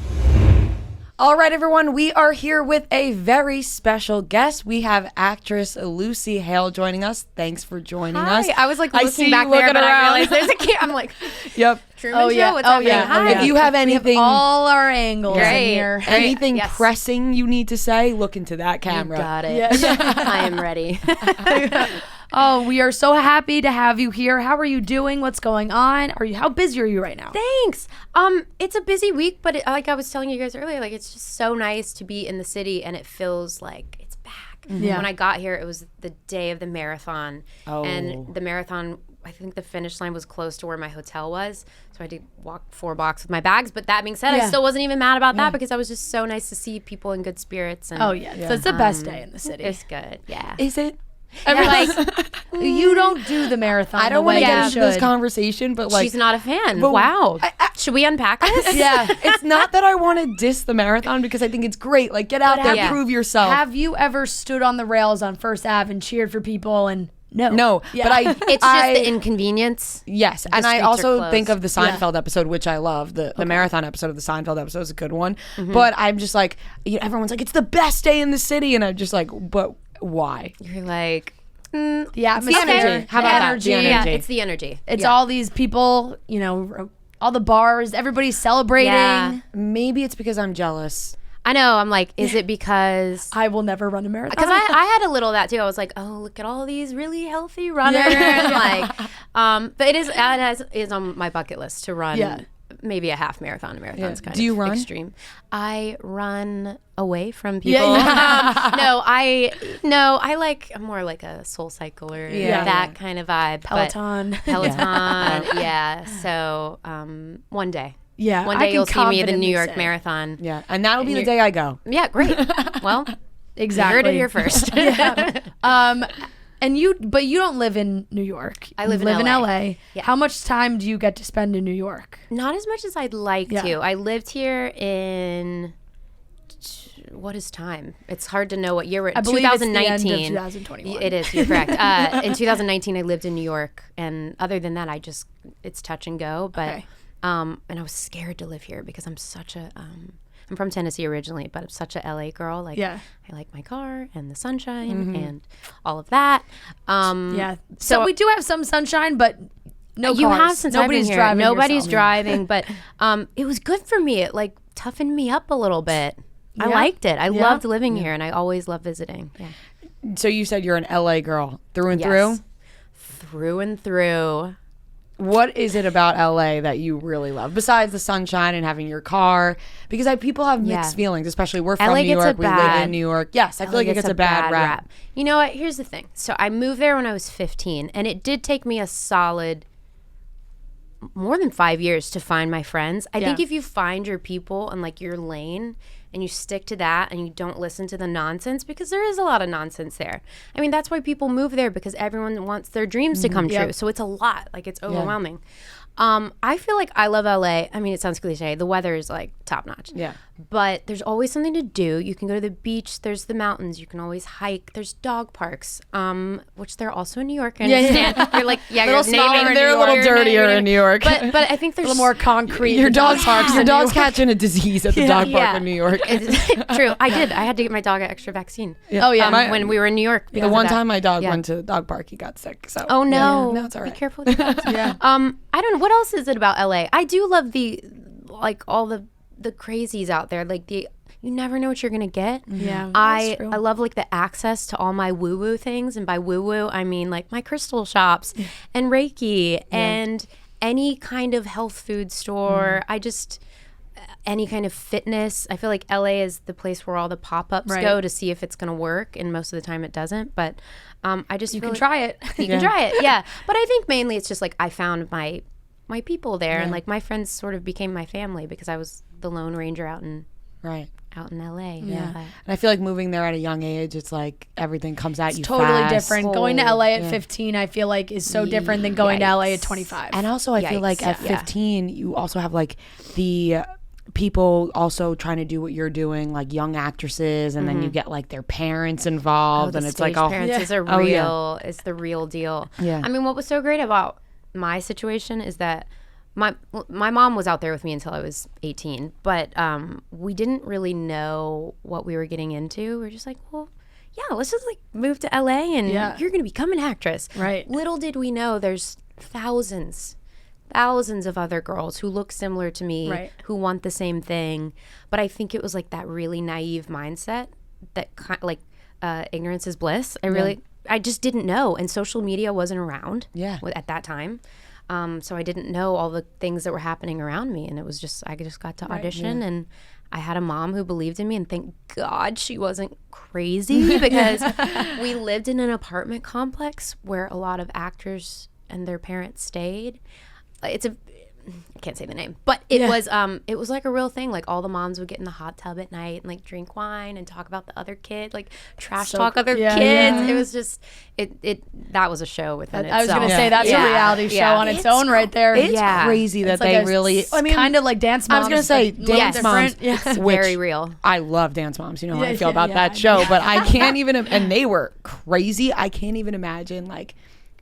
All right, everyone, we are here with a very special guest. We have actress Lucy Hale joining us. Thanks for joining us. I was like I looking see you back there, looking but I around. realized there's a kid. I'm like, Yep. Truman Show, what's happening? Hi. If you have anything, All our angles in Great. here. anything Yes. pressing you need to say, look into that camera. Got it. I am ready. Oh, we are so happy to have you here. How are you doing? What's going on? How busy are you right now? Thanks. It's a busy week, but like I was telling you guys earlier, like it's just so nice to be in the city, and it feels like it's back. Yeah. When I got here, it was the day of the marathon, Oh. and the marathon, I think the finish line was close to where my hotel was, so I had to walk 4 blocks with my bags. But that being said, Yeah. I still wasn't even mad about that because I was just so nice to see people in good spirits. And Oh yeah, so it's the best day in the city. it's good. Yeah. Is it? Like, You don't do the marathon. I don't want to get Yeah. into this conversation, but like, she's not a fan. but- Wow. Should we unpack this? Yeah. it's not that I want to diss the marathon because I think it's great. Like, get out there, have- prove yourself. Have you ever stood on the rails on First Ave and cheered for people? And no, no, Yeah. but It's just the inconvenience. Yes, and I streets are also closed. think of the Seinfeld episode, which I love. The marathon episode of the Seinfeld episode is a good one. But I'm just like, everyone's like, it's the best day in the city, and I'm just like, but why? You're like, the atmosphere, energy. How about that? energy. The energy. yeah, it's the energy. It's all these people, all the bars, everybody's celebrating. Yeah. Maybe it's because I'm jealous. I know. I'm like, is it because? I will never run a marathon. Because I had a little of that too. I was like, oh, look at all these really healthy runners. Like, but it is on my bucket list to run. Yeah. maybe a half marathon. A marathon's kind Do you of run? extreme. I run away from people. I'm more like a soul cycler, that kind of vibe. Peloton. Yeah. So one day. Yeah, One I day can you'll see me at the New confidently York say. Marathon. Yeah, and that'll be the day I go. Yeah, great. Well, Exactly. you heard it here first. And you don't live in New York. I live you in live LA. in LA. Yeah. How much time do you get to spend in New York? Not as much as I'd like Yeah. to. I lived here in what is time? It's hard to know what year we're in. I believe it's the 2019. end of 2021. It is. You're correct. In 2019, I lived in New York, and other than that, it's touch and go. But Okay. and I was scared to live here because I'm such a I'm from Tennessee originally, but I'm such a LA girl. Like, Yeah. I like my car and the sunshine and all of that. Yeah. So we do have some sunshine, but no you cars. have since Nobody's I've been here. driving. Nobody's yourself. driving, but it was good for me. It like toughened me up a little bit. I Yeah. liked it. I Yeah. loved living here, and I always love visiting. Yeah. So you said you're an LA girl through and Yes. through. Through and through. What is it about LA that you really love besides the sunshine and having your car? Because people have mixed Yeah. feelings, especially we're from LA New gets a York. We live bad- in New York. Yes, I feel like it gets a bad rap. You know what? Here's the thing. So I moved there when I was 15, and it did take me a solid more than 5 years to find my friends. I think Yeah. if you find your people and like your lane and you stick to that and you don't listen to the nonsense, because there is a lot of nonsense there. I mean, that's why people move there, because everyone wants their dreams to come true. So it's a lot. Like, it's overwhelming. I feel like I love LA. I mean, it sounds cliche. The weather is like top notch. Yeah. But there's always something to do. You can go to the beach. There's the mountains. You can always hike. There's dog parks, which they're also in New York. I understand. You're like, yeah, Little you're naming smaller, New they're a little York. dirtier in New York. But I think there's A little more concrete. Your than dog's parks your in New dog's York. catching a disease at the dog park in New York. It's true. I had to get my dog an extra vaccine. Oh yeah. When we were in New York. The one time my dog Yeah. went to the dog park, he got sick. So Oh no! no, it's all right. Be careful with your dogs. I don't know what else is it about LA. I do love all the crazies out there. Like you never know what you're gonna get. Yeah. I that's true. love like the access to all my woo woo things, and by woo woo I mean like my crystal shops and Reiki and any kind of health food store. I just any kind of fitness. I feel like LA is the place where all the pop-ups Right. go to see if it's gonna work, and most of the time it doesn't. But I just You feel can like- try it. you can try it, yeah. But I think mainly it's just like I found my people there, and like my friends sort of became my family because I was the Lone Ranger out in Right. LA. Yeah. But- And I feel like moving there at a young age, it's like everything comes at you Totally fast. different. Going to LA at 15, I feel like, is so different than going to LA at 25. And also, I feel like at Yeah. 15, you also have like the people also trying to do what you're doing, like young actresses, and then you get like their parents involved, and it's like stage all parents is a Oh, yeah. real, it's the real deal. Yeah. I mean, what was so great about my situation is that my mom was out there with me until I was 18, but we didn't really know what we were getting into. We were just like, well, yeah, let's just like move to LA and you're going to become an actress. Right. Little did we know there's thousands of other girls who look similar to me, Right. who want the same thing. But I think it was like that really naive mindset that ignorance is bliss. I just didn't know. And social media wasn't around at that time. So I didn't know all the things that were happening around me. And it was just, I just got to audition and I had a mom who believed in me, and thank God she wasn't crazy because we lived in an apartment complex where a lot of actors and their parents stayed. I can't say the name, but it was like a real thing. Like all the moms would get in the hot tub at night and like drink wine and talk about the other kid, like trash talk other kids. Yeah. It was just that was a show within itself. I was going to say, that's a reality show on its own right there. It's crazy that It's like they a really. I mean, kind of like Dance Moms. I was gonna say but Dance a little Moms. different. Yeah. It's which very real. I love Dance Moms. You know how I Yeah, feel about yeah, that I show, but I can't even. And they were crazy. I can't even imagine like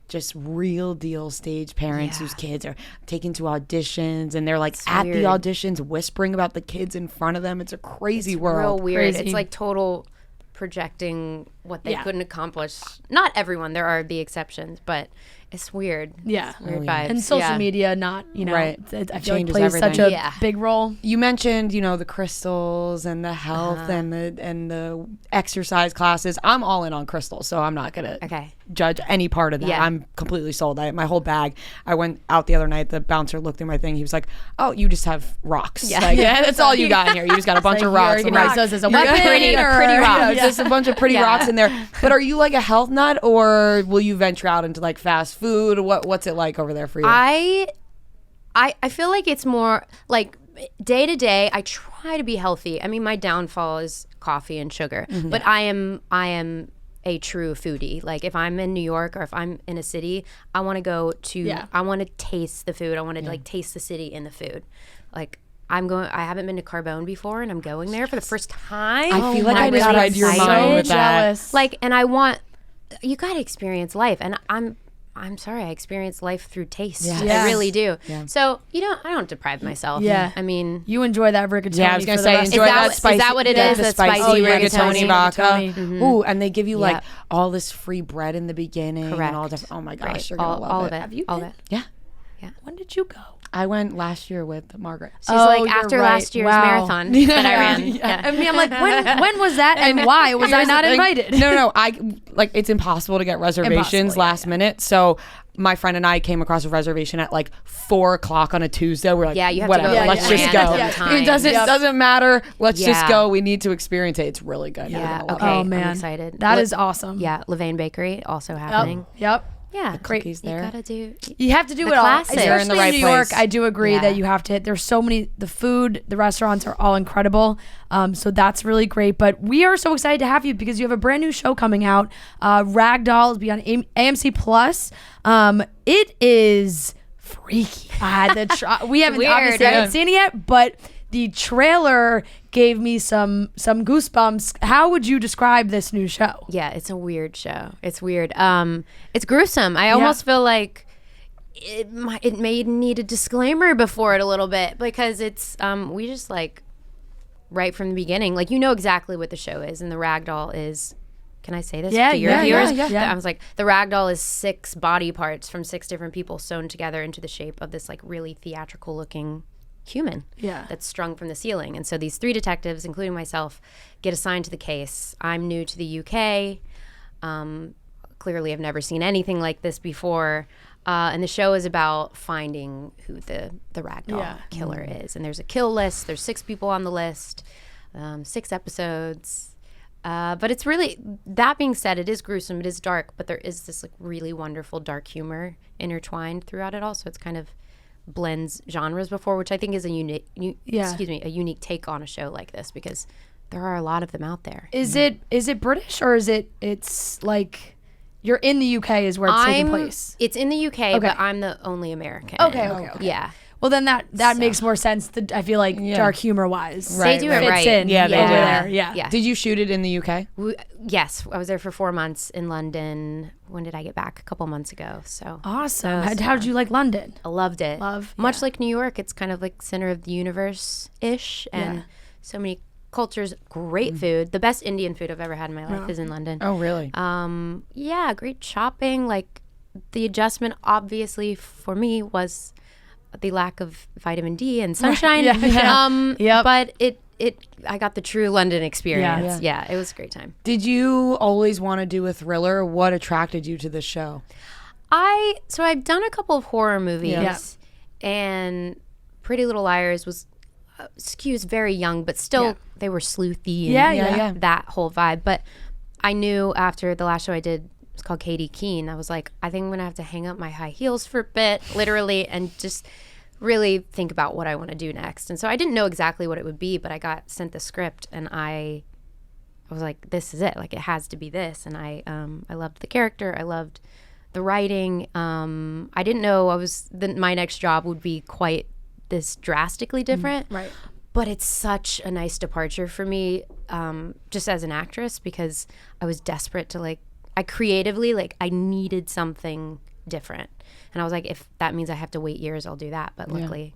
just real deal stage parents whose kids are taken to auditions and they're like at the weird. auditions whispering about the kids in front of them. It's a crazy world. Real weird. Crazy. It's like total projecting what they Yeah. couldn't accomplish. Not everyone. There are the exceptions, but It's weird. Yeah. It's weird yeah. vibes. And social Yeah. media, not, you know, Right. I feel like Changes plays such a everything. Yeah. big role. You mentioned, the crystals and the health and the exercise classes. I'm all in on crystals, so I'm not gonna Okay. judge any part of that. Yeah. I'm completely sold. My whole bag. I went out the other night. The bouncer looked through my thing. He was like, "Oh, you just have rocks. Yeah. Like, that's all you got in here. You just got a bunch of rocks." I'm like, those as a "You're weapon pretty or- rock. just a bunch of pretty Yeah. rocks in there." But are you like a health nut, or will you venture out into like fast food? What's it like over there for you? I feel like it's more like day to day. I try to be healthy. I mean, my downfall is coffee and sugar, but I am a true foodie. Like if I'm in New York or if I'm in a city, I want to go to. Yeah. I want to taste the food. I want to like taste the city in the food. Like I haven't been to Carbone before, and I'm going there for the first time. I feel like I'm I just read your excited. mind with that. jealous. Like, and you got to experience life, and I'm sorry, I experience life through taste. Yes. I really do. Yeah. So, I don't deprive myself. Yeah. I mean, You enjoy that rigatoni. Yeah, I was gonna for say, the rest enjoy of that the- is spicy. that what it yeah, is? the That spicy spicy rigatoni rigatoni? vodka. Rigatoni. Ooh, and they give you like Yeah. all this free bread in the beginning. Correct. And all different. Oh my gosh, Right. you're gonna love all it. of it. Have you all been? of it. Yeah, When did you go? I went last year with Margaret. She's Oh, like you're after right. last year's Wow. marathon that I ran. Yeah. I mean, I'm like, when was that and why was I Here's the not thing. invited? No, it's impossible to get reservations Impossible, yeah, last minute. So my friend and I came across a reservation at like 4:00 on a Tuesday. We're like, Yeah, you have whatever, to go. Yeah, let's yeah, just yeah. go. Yeah. Time. It doesn't matter. Let's just Yeah. go. We need to experience it. It's really good. You're Yeah. gonna love Okay. it. Oh I'm man, excited. That is awesome. Yeah. Levain Bakery also happening. Yep. Yeah. Great. Cookies there. You gotta do. You have to do The it all. classics. Especially You're in the in right New York, place. I do agree Yeah. that you have to. There's so many. The food, the restaurants are all incredible. So that's really great. But we are so excited to have you because you have a brand new show coming out. Ragdoll is on AMC Plus. It is freaky. I had to try. We haven't Weird, obviously right? haven't seen it yet, but the trailer gave me some goosebumps. How would you describe this new show? Yeah, it's a weird show. It's weird. It's gruesome. I almost feel like it may need a disclaimer before it a little bit because it's we just like right from the beginning, like exactly what the show is, and the Ragdoll is. Can I say this Yeah, to your yeah, viewers? yeah. I was like, the Ragdoll is 6 body parts from 6 different people sewn together into the shape of this like really theatrical looking human that's strung from the ceiling. And so these 3 detectives, including myself, get assigned to the case. I'm new to the UK. Clearly I've never seen anything like this before. And the show is about finding who the Ragdoll killer is. And there's a kill list. There's 6 people on the list, 6 episodes. But it's really, that being said, it is gruesome, it is dark, but there is this like really wonderful dark humor intertwined throughout it all. So it's kind of blends genres before, which I think is a unique unique take on a show like this because there are a lot of them out there. Is it British or it's like you're in the UK is where it's taking place? It's in the UK, but I'm the only American. Okay. Yeah. Well, then that makes more sense. I feel like dark humor wise, Right, They do right. it fits right. in. Yeah, they over do. there. Yeah. Yeah. Did you shoot it in the UK? Yes, I was there for 4 months in London. When did I get back? A couple months ago. So Awesome. How did you like London? I loved it. Much yeah. like New York, it's kind of like center of the universe ish, and so many cultures. Great food. The best Indian food I've ever had in my life is in London. Oh, really? Yeah, great shopping. Like the adjustment, obviously for me was the lack of vitamin D and sunshine. Yep. But I got the true London experience. Yeah, it was a great time. Did you always want to do a thriller? What attracted you to the show? So I've done a couple of horror movies, Yeah. and Pretty Little Liars was skews very young, but still they were sleuthy. And Yeah. that whole vibe. But I knew after the last show I did, it's called Katie Keene. I was like, I think I'm gonna have to hang up my high heels for a bit, literally, and just really think about what I want to do next. And so I didn't know exactly what it would be, but I got sent the script, and I was like, this is it. Like it has to be this. And I loved the character. I loved the writing. I didn't know my next job would be quite this drastically different. Right. But it's such a nice departure for me, just as an actress, because I was desperate to I needed something different. And I was like, if that means I have to wait years, I'll do that. But luckily,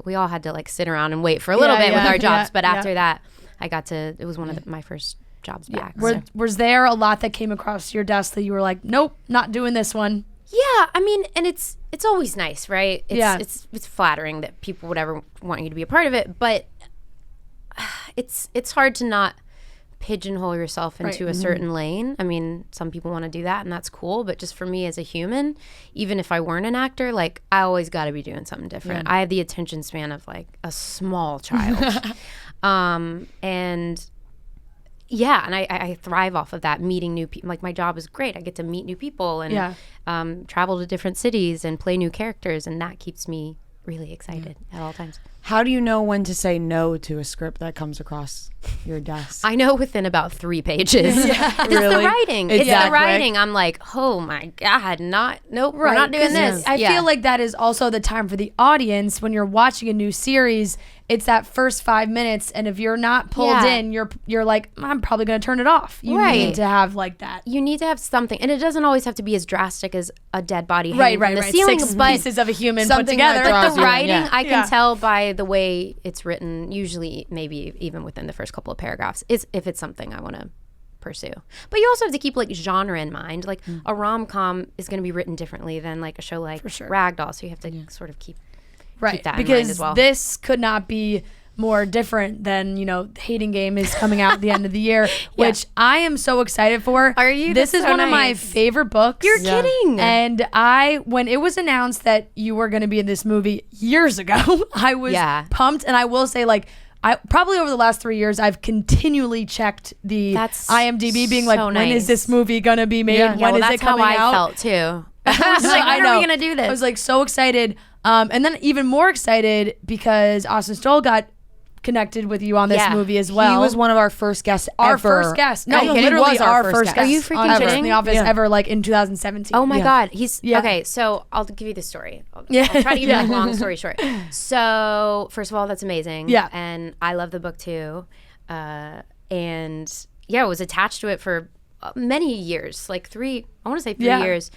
we all had to like sit around and wait for a little bit with our jobs. But after that, I got to, it was one of my first jobs back. Was there a lot that came across your desk that you were like, nope, not doing this one? Yeah, I mean, and it's always nice, right? It's flattering that people would ever want you to be a part of it, but it's hard to not pigeonhole yourself into a certain lane. I mean, some people want to do that, and that's cool, but just for me as a human, even if I weren't an actor, like, I always got to be doing something different. I have the attention span of like a small child. And yeah, and I thrive off of that, meeting new people. Like, my job is great. I get to meet new people and travel to different cities and play new characters, and that keeps me really excited at all times. How do you know when to say no to a script that comes across your desk? I know within about 3 pages. It's the writing. It's the writing. I'm like, oh my God, nope, we're not doing this. I feel like that is also the time for the audience when you're watching a new series. It's that first 5 minutes, and if you're not pulled in, you're like, I'm probably going to turn it off. You need to have like that. You need to have something, and it doesn't always have to be as drastic as a dead body hanging from the ceiling. 6 pieces of a human put together. But the writing, I can tell by the way it's written. Usually, maybe even within the first couple of paragraphs, is if it's something I want to pursue. But you also have to keep like genre in mind. Like a rom-com is going to be written differently than like a show like Ragdoll. So you have to sort of keep that in mind as well. This could not be more different than, Hating Game is coming out at the end of the year, which I am so excited for. Are you? This is one of my favorite books. You're kidding. And when it was announced that you were going to be in this movie years ago, I was pumped. And I will say, like, I probably over the last 3 years, I've continually checked the IMDb, being like, when is this movie going to be made? When is it coming out? That's how I felt too. I was like, when are we going to do this? I was like so excited. And then even more excited because Austin Stoll got connected with you on this movie as well. He was one of our first guests Our ever. first guest. No, he literally was our first guest. Are you freaking ever kidding? in the office ever, like in 2017. Oh my God. He's okay. So I'll give you the story. I'll try to give you a long story short. So first of all, that's amazing. Yeah. And I love the book too. And I was attached to it for many years, like 3 years.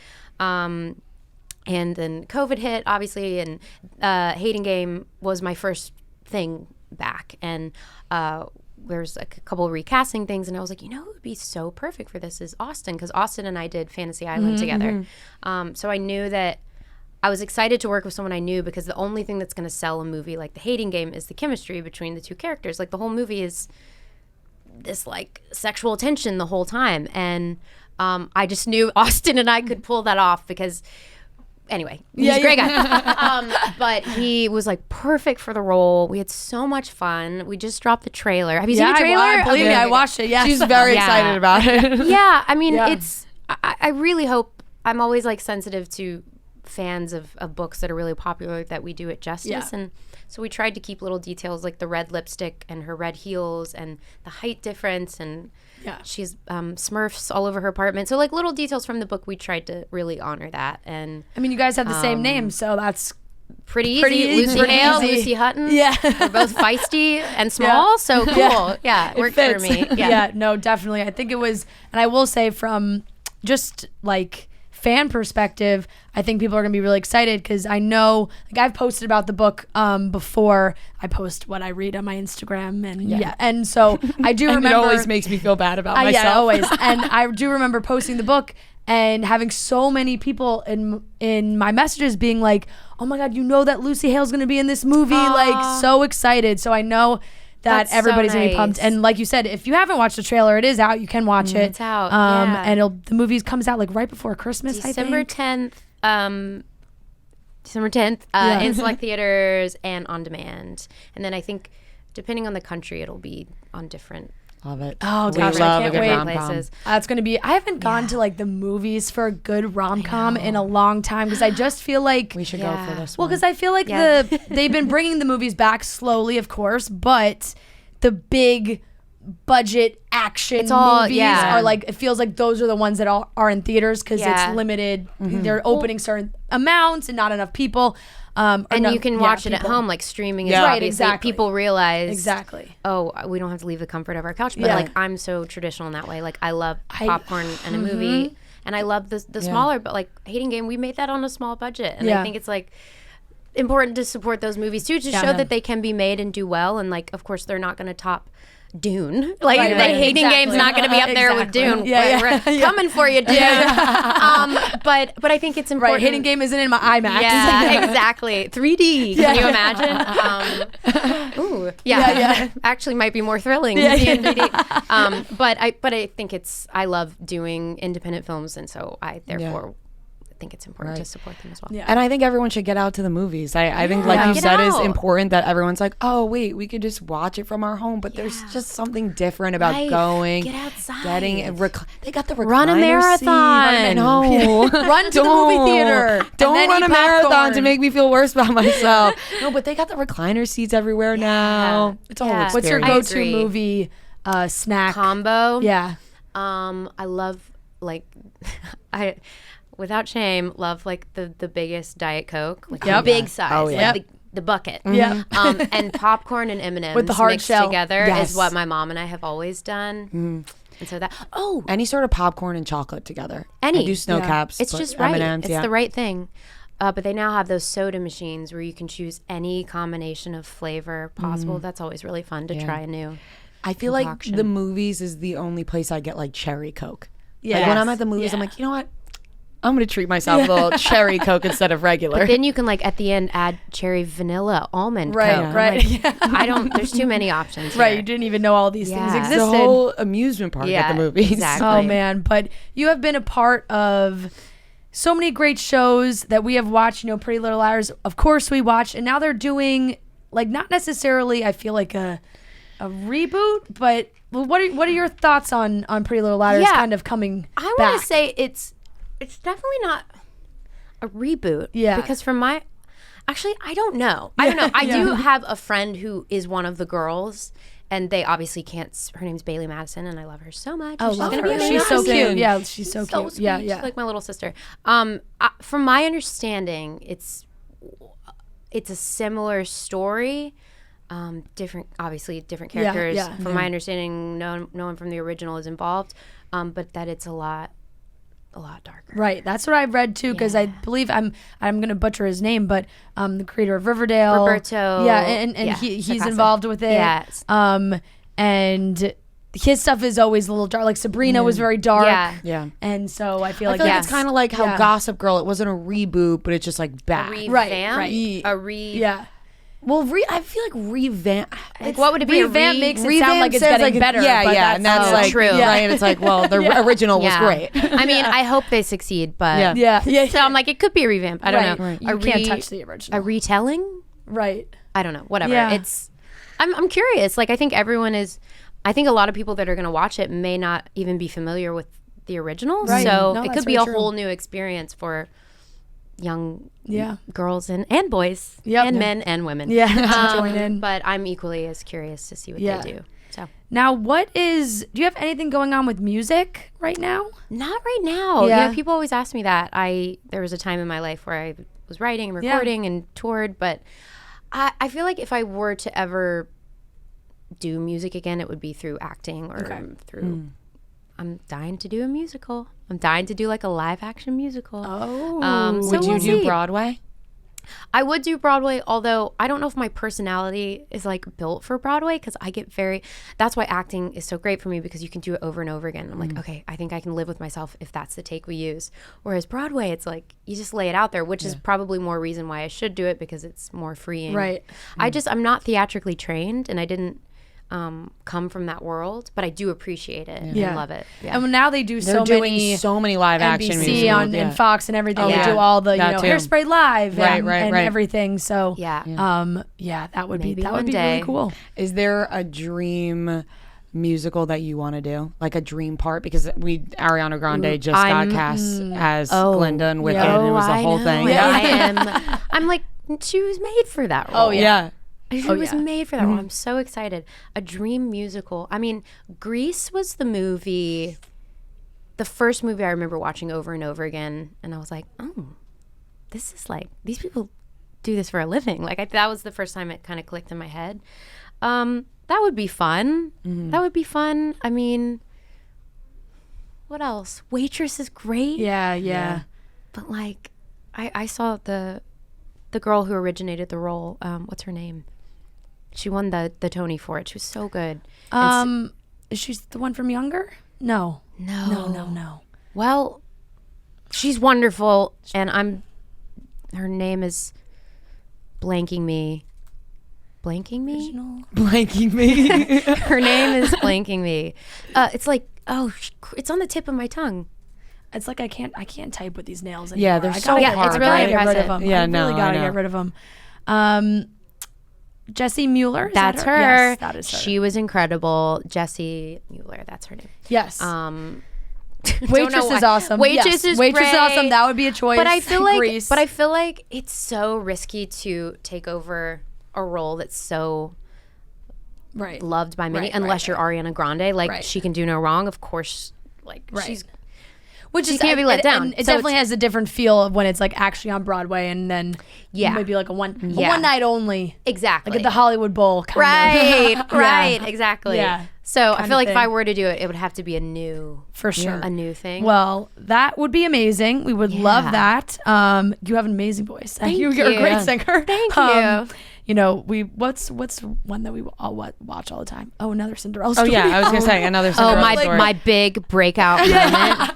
And then COVID hit, obviously, and Hating Game was my first thing back. And there's like a couple of recasting things, and I was like, who would be so perfect for this is Austin, because Austin and I did Fantasy Island together. So I knew that I was excited to work with someone I knew, because the only thing that's going to sell a movie like The Hating Game is the chemistry between the two characters. Like, the whole movie is this like sexual tension the whole time. And I just knew Austin and I could pull that off, because anyway, he's a great guy. But he was like perfect for the role. We had so much fun. We just dropped the trailer. Have you seen the trailer? Believe me, I watched it. Yeah, she's very excited about it. Yeah, I mean, it's. I really hope. I'm always like sensitive to fans of books that are really popular, that we do it justice. And so we tried to keep little details like the red lipstick and her red heels and the height difference, and she's Smurfs all over her apartment. So like little details from the book, we tried to really honor that. And I mean, you guys have the same name, so that's pretty easy. Lucy Hale, Lucy Hutton. Yeah, we're both feisty and small, so cool. Yeah, it worked for me. Yeah, no, definitely. I think it was, and I will say from just like fan perspective, I think people are gonna be really excited, because I know, like, I've posted about the book before. I post what I read on my Instagram, and and so I do remember. It always makes me feel bad about myself. Yeah, always. And I do remember posting the book and having so many people in my messages being like, "Oh my God, that Lucy Hale's gonna be in this movie!" Like, so excited. So I know that everybody's gonna be pumped. And like you said, if you haven't watched the trailer, it is out. You can watch it. It's out. And the movie comes out like right before Christmas. December 10th. December 10th in select theaters and on demand. And then I think, depending on the country, it'll be on different. Love it. Oh gosh, I can't wait. Places. It's gonna be. I haven't gone to like the movies for a good rom-com in a long time, because I just feel like we should go for this. Well, because I feel like they've been bringing the movies back slowly, of course, but the big budget action movies are like, it feels like those are the ones that are in theaters, because it's limited. They're opening certain amounts and not enough people. And you can watch it at home, like streaming is exactly. People realize oh, we don't have to leave the comfort of our couch. But like, I'm so traditional in that way. Like, I love popcorn and a movie, and I love the smaller, but like Hating Game, we made that on a small budget, and I think it's like important to support those movies too, to show that they can be made and do well. And like, of course, they're not going to top Dune. Like Right, the right, hating exactly. game's not going to be up there with Exactly. Dune. Yeah, We're coming for you, Dune. But I think it's important. Right, hating game isn't in my IMAX. Yeah, exactly. 3D. Can you imagine? Ooh, yeah. Actually, might be more thrilling to see in 3D. But I think I love doing independent films, and so I therefore think it's important to support them as well. Yeah. And I think everyone should get out to the movies. I think, like you Get said, is out. important that everyone's like, oh, wait, we could just watch it from our home. But there's just something different about Right. going, Get outside. getting they got the recliner Run a marathon. seat. No. Run to the movie theater. Don't and then run eat a marathon popcorn. to make me feel worse about myself. No, but they got the recliner seats everywhere now. It's a whole Yeah. What's your experience. go-to agree. movie snack? Combo. Yeah. I love I without shame love like the biggest Diet Coke, like Yep. the big size, Oh, yeah. like the bucket. Yeah. And popcorn and M&Ms With the hard mixed shell. together Yes. is what my mom and I have always done. And so that Any sort of popcorn and chocolate together. Any. I do snow Yeah. caps. it's but just right. M&Ms, It's yeah. the right thing. But they now have those soda machines where you can choose any combination of flavor possible. That's always really fun to try anew. I feel like concoction. the movies is the only place I get like cherry Coke. Yeah. Like when I'm at the movies, I'm like, you know what? I'm gonna treat myself a little cherry Coke instead of regular. Then you can like at the end add cherry vanilla almond Right, Coke. I'm right. like, I don't. There's too many options. Right, here. you didn't even know all these things Yeah. It's existed. the whole amusement park at the movies. exactly. Oh man, but you have been a part of so many great shows that we have watched. You know, Pretty Little Liars, of course we watched, and now they're doing like not necessarily I feel like a reboot, but what are your thoughts on Pretty Little Liars Yeah. kind of coming I back? want to say it's definitely not a reboot. Yeah. Because actually, I don't know. I do have a friend who is one of the girls, and they obviously can't. Her name's Bailey Madison, and I love her so much. Oh, She's love gonna her. be amazing. She's so cute. Madison. Yeah, she's so cute. Sweet. Yeah, She's yeah. like my little sister. From my understanding, it's a similar story. Different characters. yeah. From my understanding, no one from the original is involved, but that it's a lot darker. Right, that's what I've read too. Because I believe I'm gonna butcher his name, but the creator of Riverdale, Roberto. yeah, and Yeah, he's Sacasa. involved with it. Yes. And his stuff is always a little dark. Like Sabrina was very dark. Yeah. Yeah. And so I feel I like feel like Yes. it's kind of like how Yeah. Gossip Girl, it wasn't a reboot, but it's just like back. Revamp. right. Yeah. Well, I feel like revamp. Like, what would it be? Revamp makes it sound Revamp like it's sounds getting like better. Yeah, but yeah, and that's so like true. right. And it's like, well, the original was great. I mean, I hope they succeed, but Yeah. Yeah. So I'm like, it could be a revamp. I don't Right. know. Right. A You can't touch the original. A retelling? Right. I don't know. Whatever. Yeah. I'm curious. Like, I think I think a lot of people that are going to watch it may not even be familiar with the original. Right. So No, it that's could be very a true. whole new experience for young Yeah. girls and boys Yep. and Yeah. men and women. Yeah. To join in. But I'm equally as curious to see what Yeah. they do. So Now, do you have anything going on with music right now? not right now. Yeah. Yeah. People always ask me that. There was a time in my life where I was writing and recording and toured, but I feel like if I were to ever do music again, it would be through acting or through. I'm dying to do a musical. I'm dying to do like a live action musical. Oh. So Would you we'll do see. Broadway? I would do Broadway, although I don't know if my personality is like built for Broadway because I get that's why acting is so great for me because you can do it over and over again. I'm like, okay, I think I can live with myself if that's the take we use. Whereas Broadway, it's like you just lay it out there, which is probably more reason why I should do it because it's more freeing. Right. I'm not theatrically trained and I didn't come from that world, but I do appreciate it Yeah. and love it. Yeah. And now they do They're so doing many so many live action NBC musicals. on and Fox and everything. Oh, They yeah. do all the That too. Hairspray Live Right, and, right, and right. everything. So Yeah. that would Maybe be one really day. cool. Is there a dream musical that you want to do, like a dream part? Because Ariana Grande just got cast as Glinda and Wicked, and it was a whole thing. I'm like, she was made for that role. Oh, yeah. She was made for that role. I'm so excited. A dream musical. I mean, Grease was the first movie I remember watching over and over again. And I was like, oh, this is like, these people do this for a living. Like, that was the first time it kind of clicked in my head. That would be fun. That would be fun. I mean, what else? Waitress is great. Yeah. But like, I saw the girl who originated the role. What's her name? She won the Tony for it. She was so good. Is she the one from Younger? No. No. Well, she's wonderful, and her name is blanking me. Blanking me? Blanking me. Her name is blanking me. It's like, it's on the tip of my tongue. It's like I can't type with these nails anymore. Yeah, they're so Yeah, hard. it's really right? Get rid of impressive. them. Yeah, I no, really gotta I know. get rid of them. Jessie Mueller. Is That's that her. Yes, that is her. She was incredible. Jessie Mueller. That's her name. Yes. Don't Waitress know is why. awesome. Waitress Yes. is Waitress is great. awesome. That would be a choice. But I feel Grease. like it's so risky to take over a role that's so right. loved by many, Right, unless you're Ariana Grande. Like Right. she can do no wrong. Of course, like Right. she's Which she is can't be let down. And it So definitely has a different feel of when it's like actually on Broadway and then maybe like a one night only. exactly Like at the Hollywood Bowl kind right, of. right, exactly. Yeah. So I Kind feel of like if I thing. were to do it, it would have to be a new For sure. thing. Well, that would be amazing. We would love that. You have an amazing voice. Thank You're a great you. singer. Thank you. You know, what's one that we all watch all the time? Oh, another Cinderella Oh story. yeah, I was gonna say another. Oh, Cinderella story. my big breakout moment.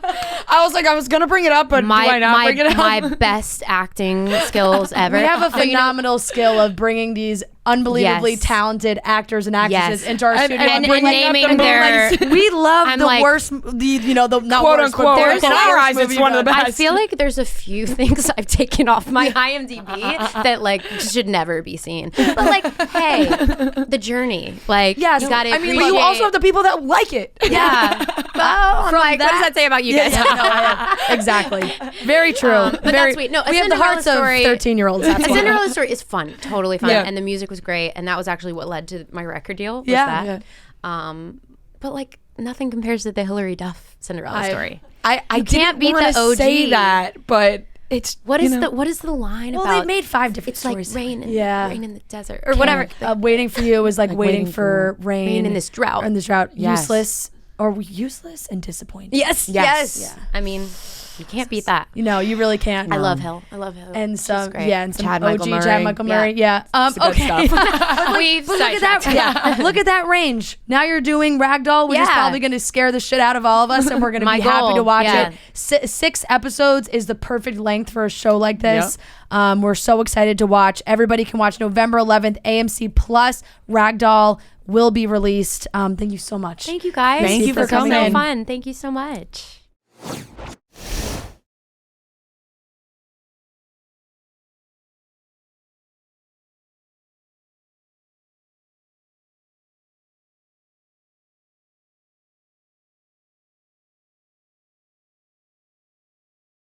I was gonna bring it up, but do I not bring it up? My best acting skills ever. We have a No, you know- phenomenal skill of bringing these unbelievably Yes. talented actors and actresses Yes. into our studio and bringing up naming the their- movies. We love I'm the like- worst, the not Quote worst, unquote. but In our eyes, it's one of the best. I feel like there's a few things I've taken off my IMDb that like should never be seen. But like, hey, the journey. Like, Yes. you gotta I mean, appreciate. but But you also have the people that like it. yeah. I'm like, what does that say about you guys? Exactly. Very true. But that's sweet. No, we have the hearts of 13-year-olds. A That's why. Cinderella story is fun, totally fun, Yeah. and the music was great, and that was actually what led to my record deal. Was Yeah. that. But like nothing compares to the Hilary Duff Cinderella story. I can't beat wanna the OG. say that, but it's What is the line Well, about? they made 5 different It's stories. like rain in the desert or Whatever. whatever. Waiting for you was like waiting for rain. Rain in this drought. In this drought. Yes. Useless and disappointing. Yes. Yes. Yeah. I mean, you can't beat that. You know, you really can't. I love Hill. I love Hill. And She's some, great. yeah, and some Chad OG Michael Murray. Chad Michael Murray. Yeah. good Okay. We've But look at that. Yeah. Look at that range. Now you're doing Ragdoll, which is Yeah. probably going to scare the shit out of all of us, and we're going to My be happy to goal, watch yeah. it. 6 episodes is the perfect length for a show like this. We're so excited to watch. Everybody can watch November 11th, AMC Plus. Ragdoll will be released. Thank you so much. Thank you guys. Thank you for This was coming. so fun. Thank you so much.